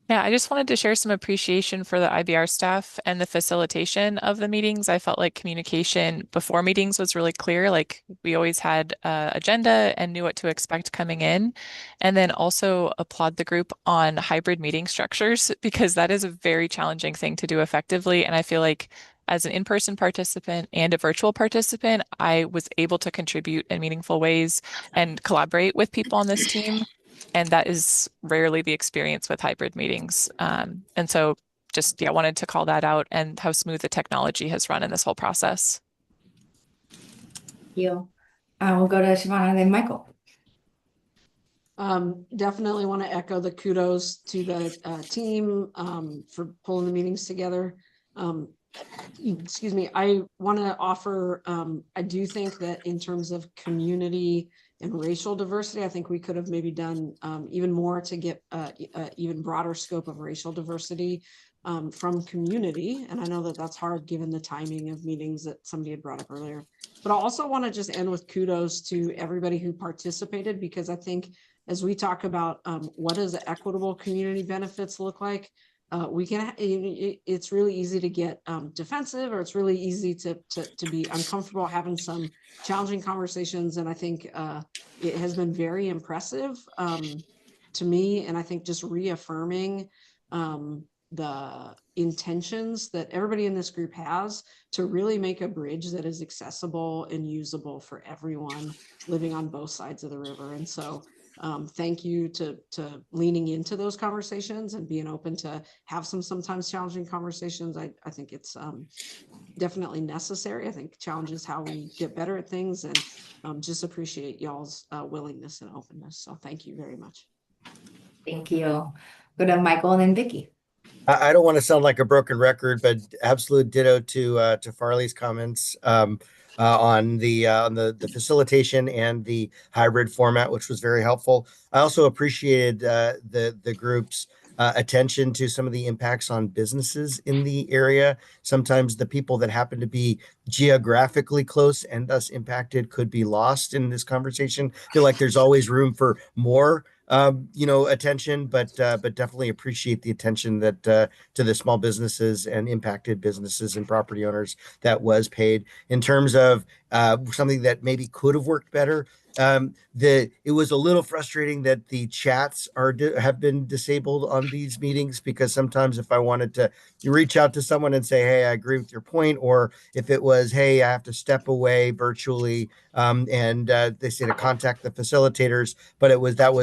Yeah, I just wanted to share some appreciation for the IBR staff and the facilitation of the meetings. I felt like communication before meetings was really clear. Like we always had an agenda and knew what to expect coming in. And then also applaud the group on hybrid meeting structures because that is a very challenging thing to do effectively. And I feel like as an in-person participant and a virtual participant, I was able to contribute in meaningful ways and collaborate with people on this team. And that is rarely the experience with hybrid meetings. And so just, yeah, wanted to call that out and how smooth the technology has run in this whole process. Thank you. We'll go to Shivana, then Michael. Definitely want to echo the kudos to the team for pulling the meetings together. Excuse me, I want to offer, I do think that in terms of community and racial diversity, I think we could have maybe done even more to get even broader scope of racial diversity from community. And I know that that's hard given the timing of meetings that somebody had brought up earlier. But I also want to just end with kudos to everybody who participated, because I think as we talk about what does equitable community benefits look like, it's really easy to get defensive, or it's really easy to be uncomfortable having some challenging conversations. And I think it has been very impressive to me. And I think just reaffirming the intentions that everybody in this group has to really make a bridge that is accessible and usable for everyone living on both sides of the river. And so thank you to leaning into those conversations and being open to have some sometimes challenging conversations. I think it's definitely necessary. I think challenge is how we get better at things, and just appreciate y'all's willingness and openness. So thank you very much. Thank you. Go to Michael and then Vicky. I don't want to sound like a broken record, but absolute ditto to Farley's comments on the facilitation and the hybrid format, which was very helpful. I also appreciated the group's attention to some of the impacts on businesses in the area. Sometimes the people that happen to be geographically close and thus impacted could be lost in this conversation. I feel like there's always room for more attention, but definitely appreciate the attention that to the small businesses and impacted businesses and property owners that was paid. In terms of something that maybe could have worked better, it was a little frustrating that the chats have been disabled on these meetings, because sometimes if I wanted to reach out to someone and say, hey, I agree with your point, or if it was, hey, I have to step away virtually, and they say to contact the facilitators, but that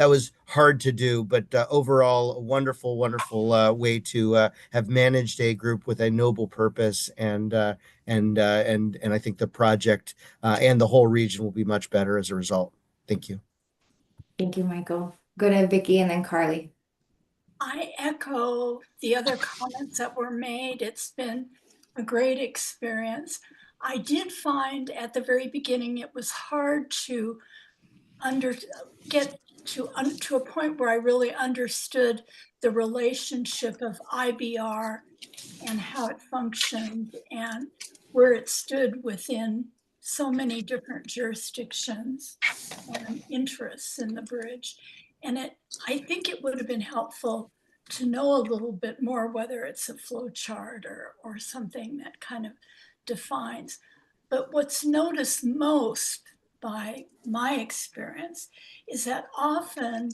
was hard to do. But overall, a wonderful way to have managed a group with a noble purpose, and I think the project and the whole region will be much better as a result. Thank you. Thank you, Michael. Go to Vicky and then Carly. I echo the other comments that were made. It's been a great experience. I did find at the very beginning it was hard to get to a point where I really understood the relationship of IBR and how it functioned and where it stood within so many different jurisdictions and interests in the bridge. And I think it would have been helpful to know a little bit more, whether it's a flow chart or something that kind of defines. But what's noticed most by my experience is that often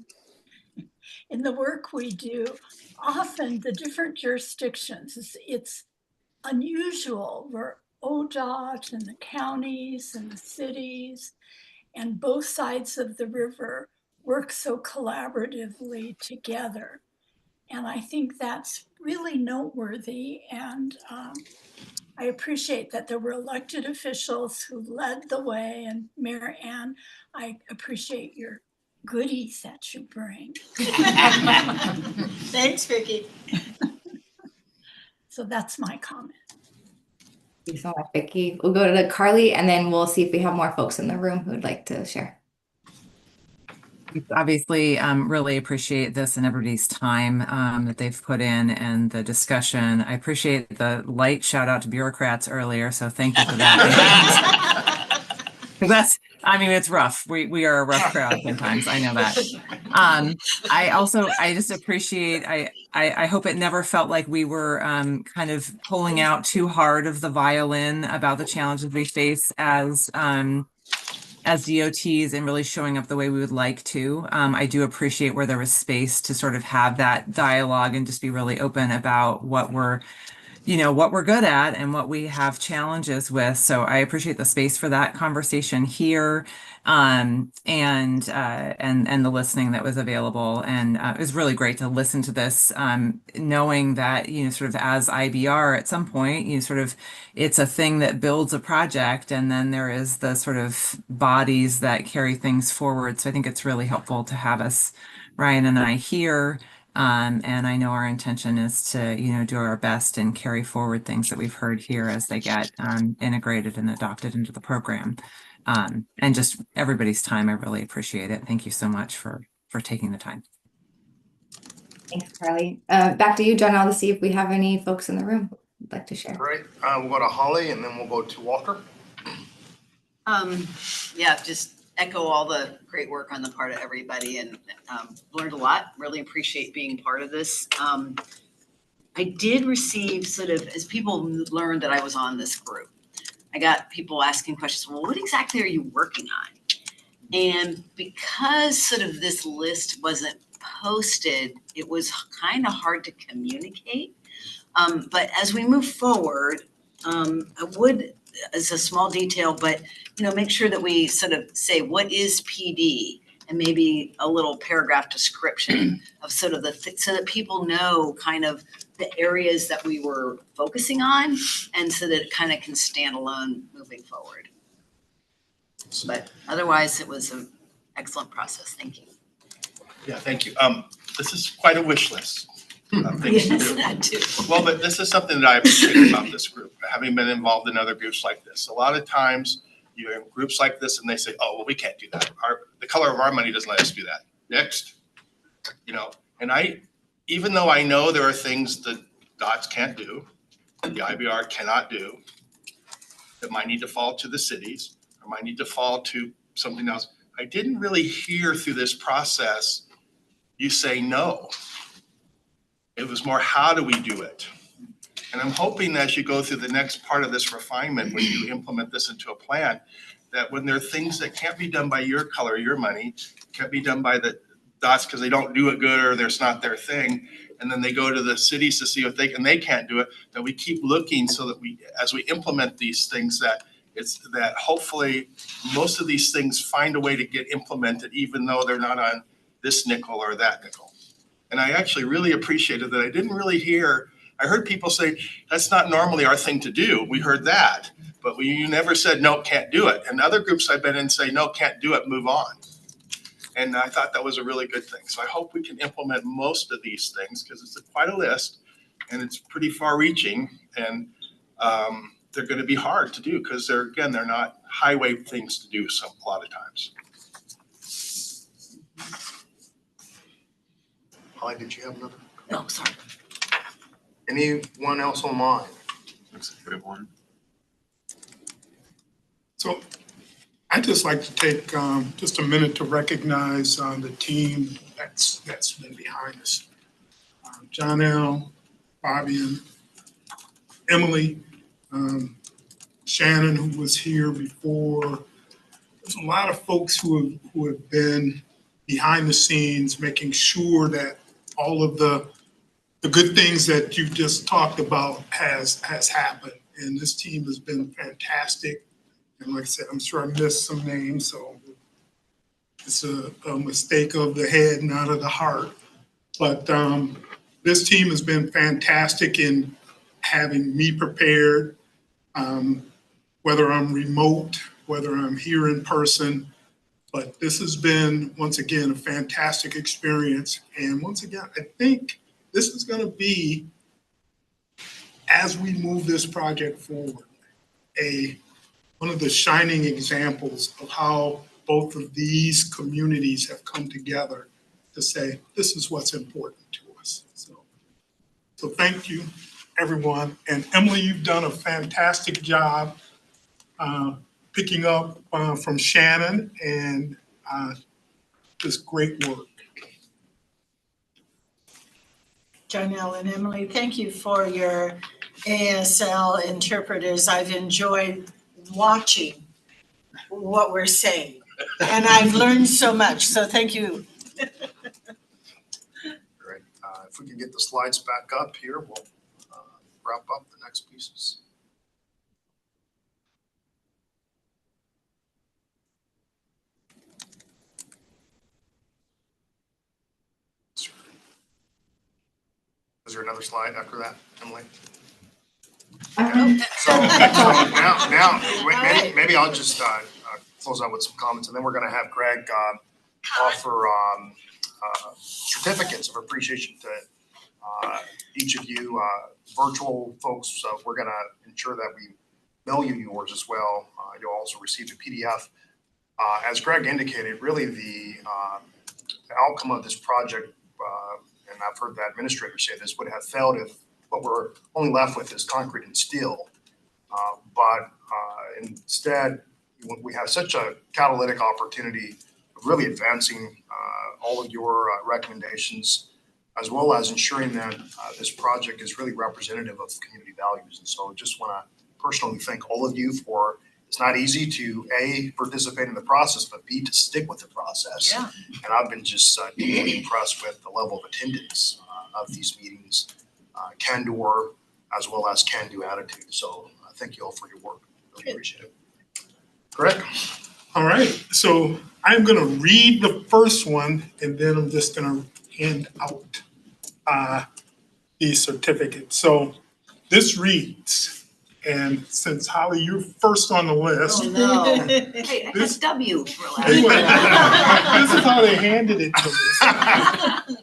in the work we do, often the different jurisdictions, it's unusual where ODOT and the counties and the cities and both sides of the river work so collaboratively together. And I think that's really noteworthy. And I appreciate that there were elected officials who led the way. And Mayor Ann, I appreciate your goodies that you bring. Thanks, Vicki. So that's my comment. Thank you so much, Vicky. We'll go to Carly, and then we'll see if we have more folks in the room who would like to share. Obviously, really appreciate this and everybody's time that they've put in and the discussion. I appreciate the light shout out to bureaucrats earlier, so thank you for that. I mean, it's rough. We are a rough crowd sometimes. I know that. I just appreciate, I hope it never felt like we were kind of pulling out too hard of the violin about the challenges we face as DOTs and really showing up the way we would like to. I do appreciate where there was space to sort of have that dialogue and just be really open about what we're good at and what we have challenges with. So I appreciate the space for that conversation here, and the listening that was available. And it was really great to listen to this, knowing that, sort of as IBR at some point, sort of it's a thing that builds a project, and then there is the sort of bodies that carry things forward. So I think it's really helpful to have us, Ryan and I, here. And I know our intention is to, do our best and carry forward things that we've heard here as they get integrated and adopted into the program. And just everybody's time, I really appreciate it. Thank you so much for taking the time. Thanks, Carly. Back to you, Janelle, to see if we have any folks in the room who'd like to share. Great. We'll go to Holly and then we'll go to Walter. Yeah, just echo all the great work on the part of everybody, and learned a lot. Really appreciate being part of this. I did receive sort of, as people learned that I was on this group, I got people asking questions, well, what exactly are you working on? And because sort of this list wasn't posted, it was kind of hard to communicate. But as we move forward, I would, as a small detail, but make sure that we sort of say what is PD, and maybe a little paragraph description of sort of so that people know kind of the areas that we were focusing on, and so that it kind of can stand alone moving forward. But otherwise, it was an excellent process. Thank you. Yeah, thank you. This is quite a wish list of things to do. That too. Well, but this is something that I appreciate about this group, having been involved in other groups like this. A lot of times you have groups like this and they say, oh, well, we can't do that. The color of our money doesn't let us do that. Next, and even though I know there are things that DOTS can't do, the IBR cannot do, that might need to fall to the cities, or might need to fall to something else, I didn't really hear through this process you say no. It was more, how do we do it? And I'm hoping as you go through the next part of this refinement, when you implement this into a plan, that when there are things that can't be done by your color, your money, can't be done by the DOTS because they don't do it good or there's not their thing, and then they go to the cities to see what they can't do it, that we keep looking so that as we implement these things, that hopefully most of these things find a way to get implemented, even though they're not on this nickel or that nickel. And I actually really appreciated that. I didn't really hear, I heard people say, that's not normally our thing to do. We heard that, but you never said, no, can't do it. And other groups I've been in say, no, can't do it, move on. And I thought that was a really good thing. So I hope we can implement most of these things, because it's quite a list and it's pretty far reaching, and they're going to be hard to do because they're not highway things to do a lot of times. Holly, did you have another? No, sorry. Anyone else online? Looks like we have one. So I'd just like to take just a minute to recognize the team that's been behind us. Janelle, Fabian, Emily, Shannon, who was here before. There's a lot of folks who have been behind the scenes, making sure that all of the good things that you just talked about has happened. And this team has been fantastic. And like I said, I'm sure I missed some names, so it's a mistake of the head, not of the heart. But this team has been fantastic in having me prepared, whether I'm remote, whether I'm here in person. But this has been, once again, a fantastic experience. And once again, I think this is going to be, as we move this project forward, one of the shining examples of how both of these communities have come together to say, this is what's important to us. So thank you, everyone. And Emily, you've done a fantastic job picking up from Shannon and this great work. Janelle and Emily, thank you for your ASL interpreters. I've enjoyed watching what we're saying, and I've learned so much, so thank you. Great. If we can get the slides back up here, we'll wrap up the next pieces. Is there another slide after that, Emily? So now, maybe I'll just close out with some comments, and then we're going to have Greg offer certificates of appreciation to each of you virtual folks. We're going to ensure that we mail you yours as well. You'll also receive a PDF. As Greg indicated, really the outcome of this project, and I've heard the administrator say this, would have failed if what we're only left with is concrete and steel. But instead, we have such a catalytic opportunity of really advancing all of your recommendations, as well as ensuring that this project is really representative of community values. And so I just want to personally thank all of you for, it's not easy to A, participate in the process, but B, to stick with the process. Yeah. And I've been just deeply impressed with the level of attendance of these meetings, candor, as well as can-do attitude. So thank you all for your work. Really appreciate it. Greg? All right, so I'm going to read the first one, and then I'm just going to hand out the certificate. So this reads, and since Holly, you're first on the list. Oh, no. Hey, This- that's W. This is how they handed it to me.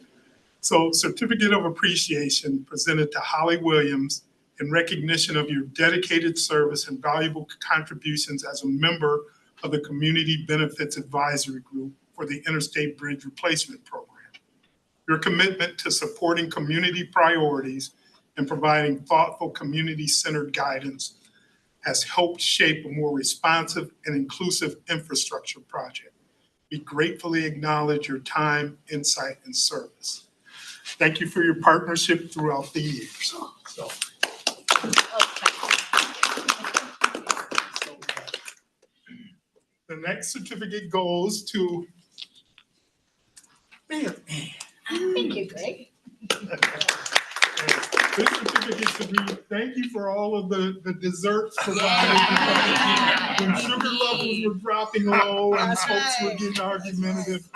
So certificate of appreciation presented to Holly Williams in recognition of your dedicated service and valuable contributions as a member of the Community Benefits Advisory Group for the Interstate Bridge Replacement Program. Your commitment to supporting community priorities and providing thoughtful community-centered guidance has helped shape a more responsive and inclusive infrastructure project. We gratefully acknowledge your time, insight, and service. Thank you for your partnership throughout the years. So. The next certificate goes to Mayor. Thank you, Greg. This certificate should be, thank you for all of the desserts provided. When sugar levels were dropping low and folks were getting argumentative,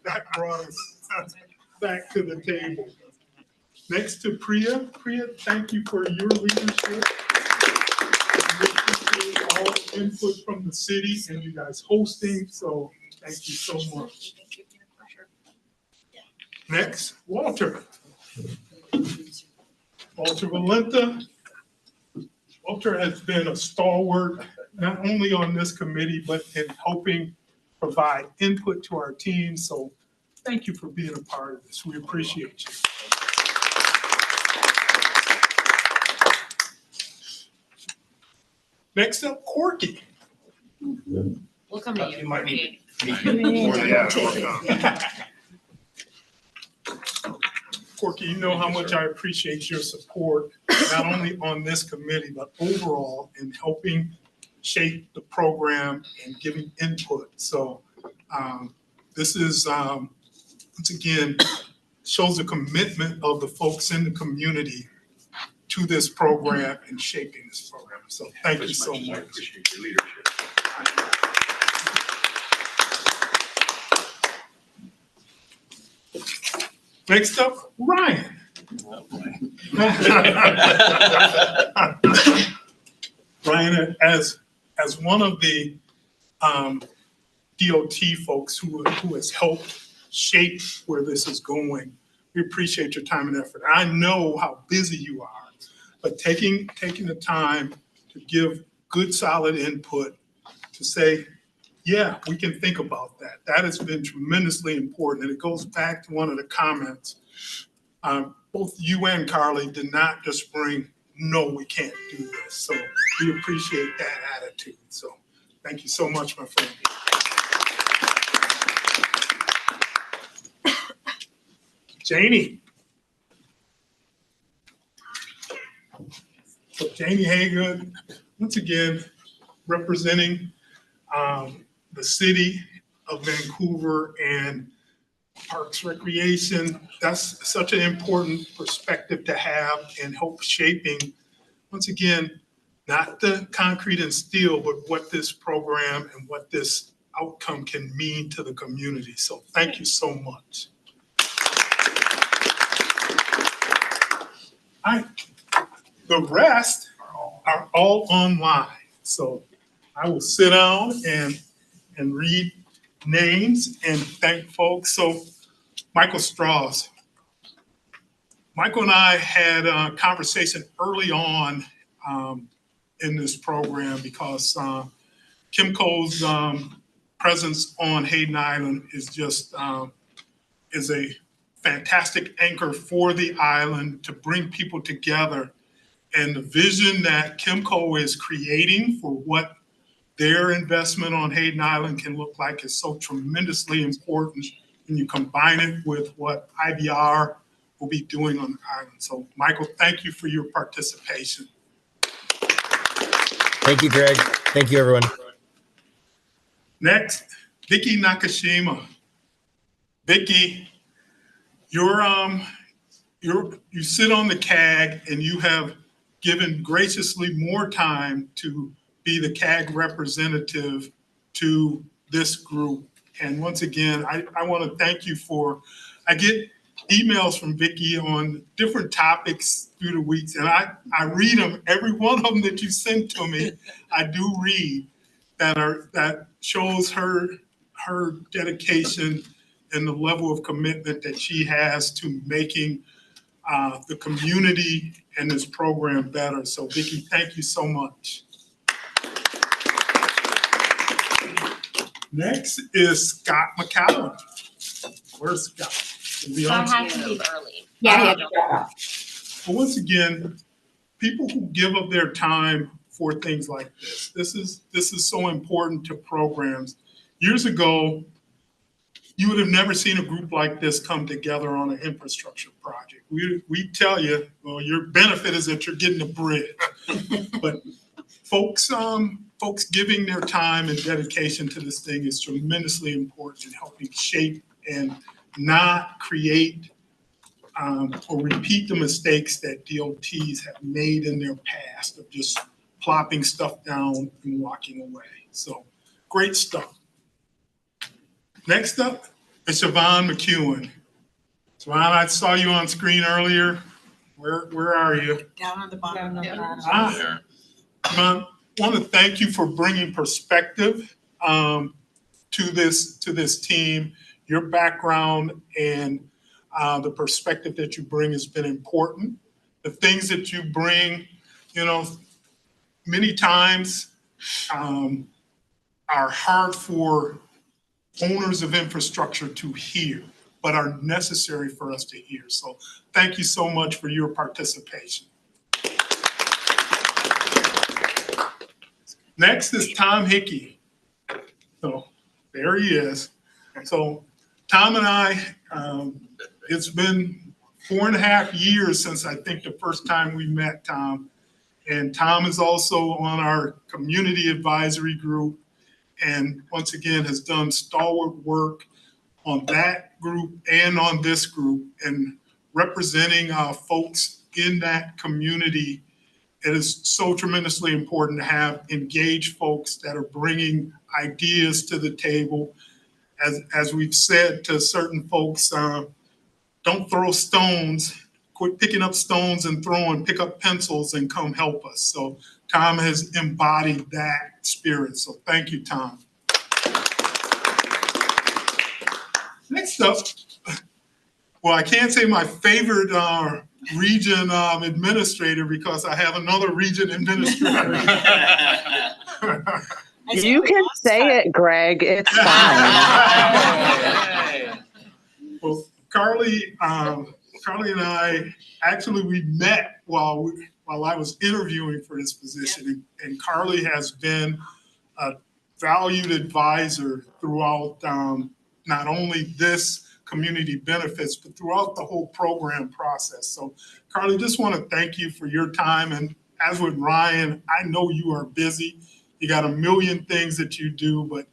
that brought us back to the table. Next to Priya. Priya, thank you for your leadership. We appreciate all the input from the city and you guys hosting, so thank you so much. Next, Walter. Walter Valenta. Walter has been a stalwart, not only on this committee, but in helping provide input to our team. So thank you for being a part of this. We appreciate you. Next up, Corky. We'll come to you. might need Corky, you know how much I appreciate your support, not only on this committee, but overall in helping shape the program and giving input. So this is, once again, shows the commitment of the folks in the community to this program and shaping this program. So thank you so much. I appreciate your leadership. Next up, Ryan. Ryan, as one of the DOT folks who has helped shape where this is going, we appreciate your time and effort. I know how busy you are, but taking the time to give good, solid input to say, yeah, we can think about that. That has been tremendously important. And it goes back to one of the comments. Both you and Carly did not just bring, no, we can't do this. So we appreciate that attitude. So Thank you so much, my friend. Janie. So Janie Haygood, once again, representing the city of Vancouver and Parks Recreation. That's such an important perspective to have and help shaping, once again, not the concrete and steel, but what this program and what this outcome can mean to the community. So thank you so much. The rest are all online. So I will sit down and read names and thank folks. So Michael Strauss. Michael and I had a conversation early on in this program because Kimco's presence on Hayden Island is just is a fantastic anchor for the island to bring people together. And the vision that Kimco is creating for what their investment on Hayden Island can look like is so tremendously important when you combine it with what IBR will be doing on the island. So Michael, thank you for your participation. Thank you, Greg. Thank you, everyone. Next, Vicky Nakashima. Vicky, you sit on the CAG and you have given graciously more time to be the CAG representative to this group. And once again, I want to thank you for, I get emails from Vicky on different topics through the weeks, and I read them. Every one of them that you send to me, I do read that shows her dedication and the level of commitment that she has to making the community and this program better. So Vicky, thank you so much. Next is Scott McCallum. Where's Scott? Scott had to leave early. Yeah. But once again, people who give up their time for things like this, this is so important to programs. Years ago, you would have never seen a group like this come together on an infrastructure project. We tell you, well, your benefit is that you're getting a bridge. But folks giving their time and dedication to this thing is tremendously important in helping shape and not create or repeat the mistakes that DOTs have made in their past of just plopping stuff down and walking away. So great stuff. Next up is Siobhan McEwen. Siobhan, I saw you on screen earlier. Where are you? Down on the bottom. Siobhan, I want to thank you for bringing perspective to this team. Your background and the perspective that you bring has been important. The things that you bring, many times are hard for owners of infrastructure to hear, but are necessary for us to hear. So thank you so much for your participation. Next is Tom Hickey. So there he is. So Tom and I, it's been 4.5 years since I think the first time we met Tom. And Tom is also on our community advisory group, and once again has done stalwart work on that group and on this group, and representing folks in that community. It is so tremendously important to have engaged folks that are bringing ideas to the table. As we've said to certain folks, don't throw stones, quit picking up stones and throwing, pick up pencils and come help us. So Tom has embodied that spirit. So thank you, Tom. Next up, well, I can't say my favorite region administrator because I have another region administrator. You can say it, Greg. It's fine. Well, Carly and I, actually, we met while I was interviewing for this position, and Carly has been a valued advisor throughout not only this community benefits, but throughout the whole program process. So Carly, just want to thank you for your time. And as with Ryan, I know you are busy. You got a million things that you do, but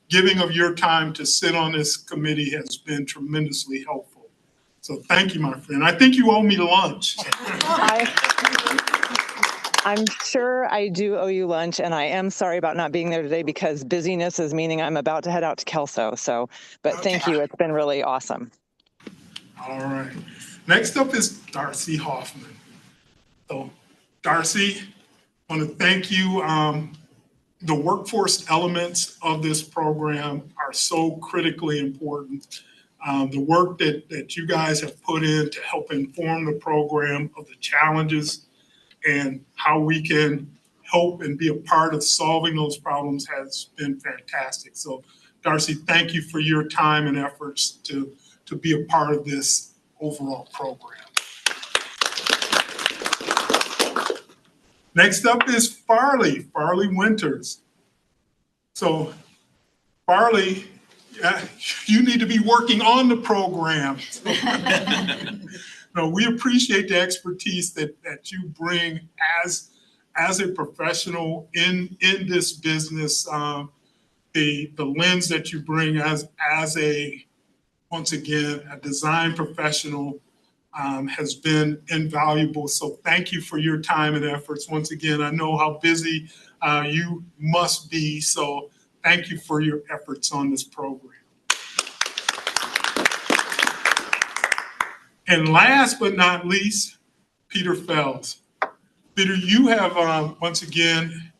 giving of your time to sit on this committee has been tremendously helpful. So thank you, my friend. I think you owe me lunch. I'm sure I do owe you lunch, and I am sorry about not being there today because busyness is meaning I'm about to head out to Kelso. So, but thank you. It's been really awesome. All right. Next up is Darcy Hoffman. So Darcy, I want to thank you. The workforce elements of this program are so critically important. The work that you guys have put in to help inform the program of the challenges and how we can help and be a part of solving those problems has been fantastic. So Darcy, thank you for your time and efforts to be a part of this overall program. Next up is Farley Winters. So Farley, you need to be working on the program. No, we appreciate the expertise that you bring as a professional in this business. The lens that you bring as a, once again, a design professional has been invaluable. So thank you for your time and efforts. Once again, I know how busy you must be. So thank you for your efforts on this program. And last but not least, Peter Fells. Peter, you have once again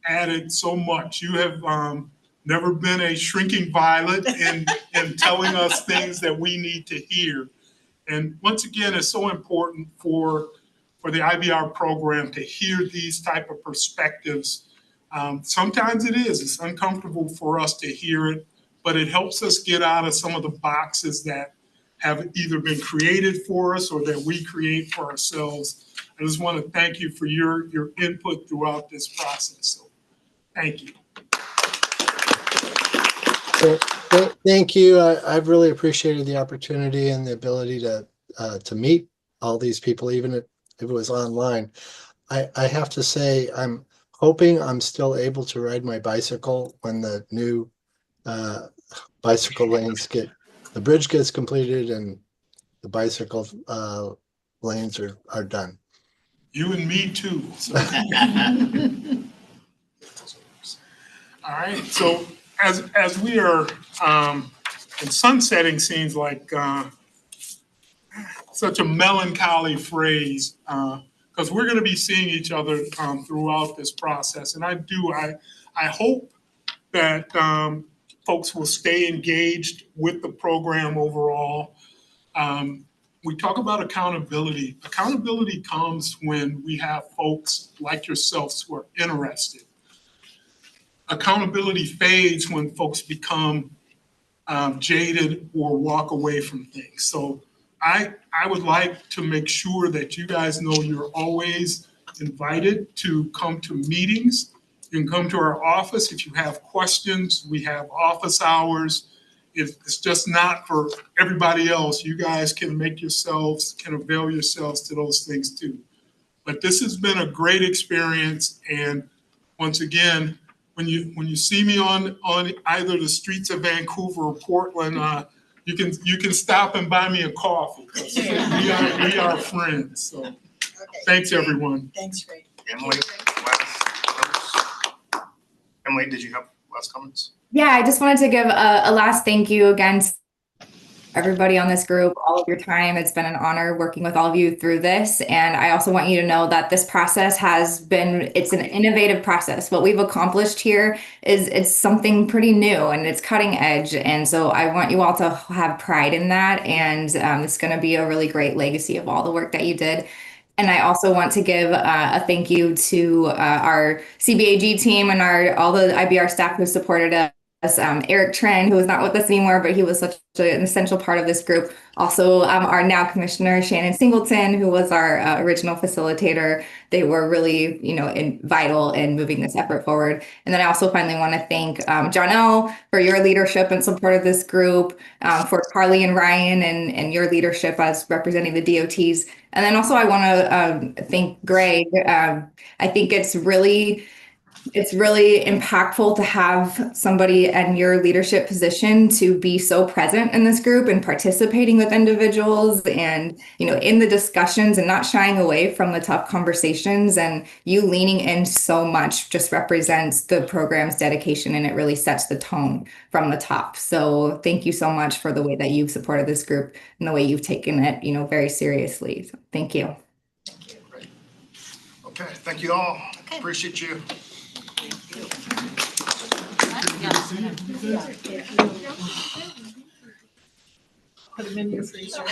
added so much. You have never been a shrinking violet in telling us things that we need to hear. And once again, it's so important for the IBR program to hear these type of perspectives. Sometimes it's uncomfortable for us to hear it, but it helps us get out of some of the boxes that have either been created for us or that we create for ourselves. I just want to thank you for your input throughout this process. So thank you. Thank you. I've really appreciated the opportunity and the ability to meet all these people, even if it was online. I have to say, I'm hoping I'm still able to ride my bicycle when the new bicycle lanes the bridge gets completed and the bicycle lanes are done. You and me too. So. All right. So as we are and sunsetting seems like such a melancholy phrase because we're going to be seeing each other throughout this process, and I hope that folks will stay engaged with the program overall. We talk about accountability. Accountability comes when we have folks like yourselves who are interested. Accountability fades when folks become jaded or walk away from things. So I would like to make sure that you guys know you're always invited to come to meetings. You can come to our office if you have questions. We have office hours. It's just not for everybody else. You guys can avail yourselves to those things too. But this has been a great experience. And once again, when you see me on either the streets of Vancouver or Portland, you can stop and buy me a coffee. We are friends. So okay. Thanks everyone. Thanks, Ray. Emily, did you have last comments? Yeah, I just wanted to give a last thank you again to everybody on this group, all of your time. It's been an honor working with all of you through this. And I also want you to know that this process it's an innovative process. What we've accomplished here it's something pretty new and it's cutting edge. And so I want you all to have pride in that. And it's going to be a really great legacy of all the work that you did. And I also want to give a thank you to our CBAG team and all the IBR staff who supported us Eric Tren, who is not with us anymore, but he was such an essential part of this group. Also, our now Commissioner Shannon Singleton, who was our original facilitator. They were really, vital in moving this effort forward. And then I also finally want to thank John L. for your leadership and support of this group, for Carly and Ryan and your leadership as representing the DOTs. And then also I want to thank Greg. I think it's really impactful to have somebody in your leadership position to be so present in this group and participating with individuals and, in the discussions and not shying away from the tough conversations. And you leaning in so much just represents the program's dedication, and it really sets the tone from the top. So thank you so much for the way that you've supported this group and the way you've taken it, very seriously. So thank you. Great. Okay, thank you all. Appreciate you. Put them in your freezer.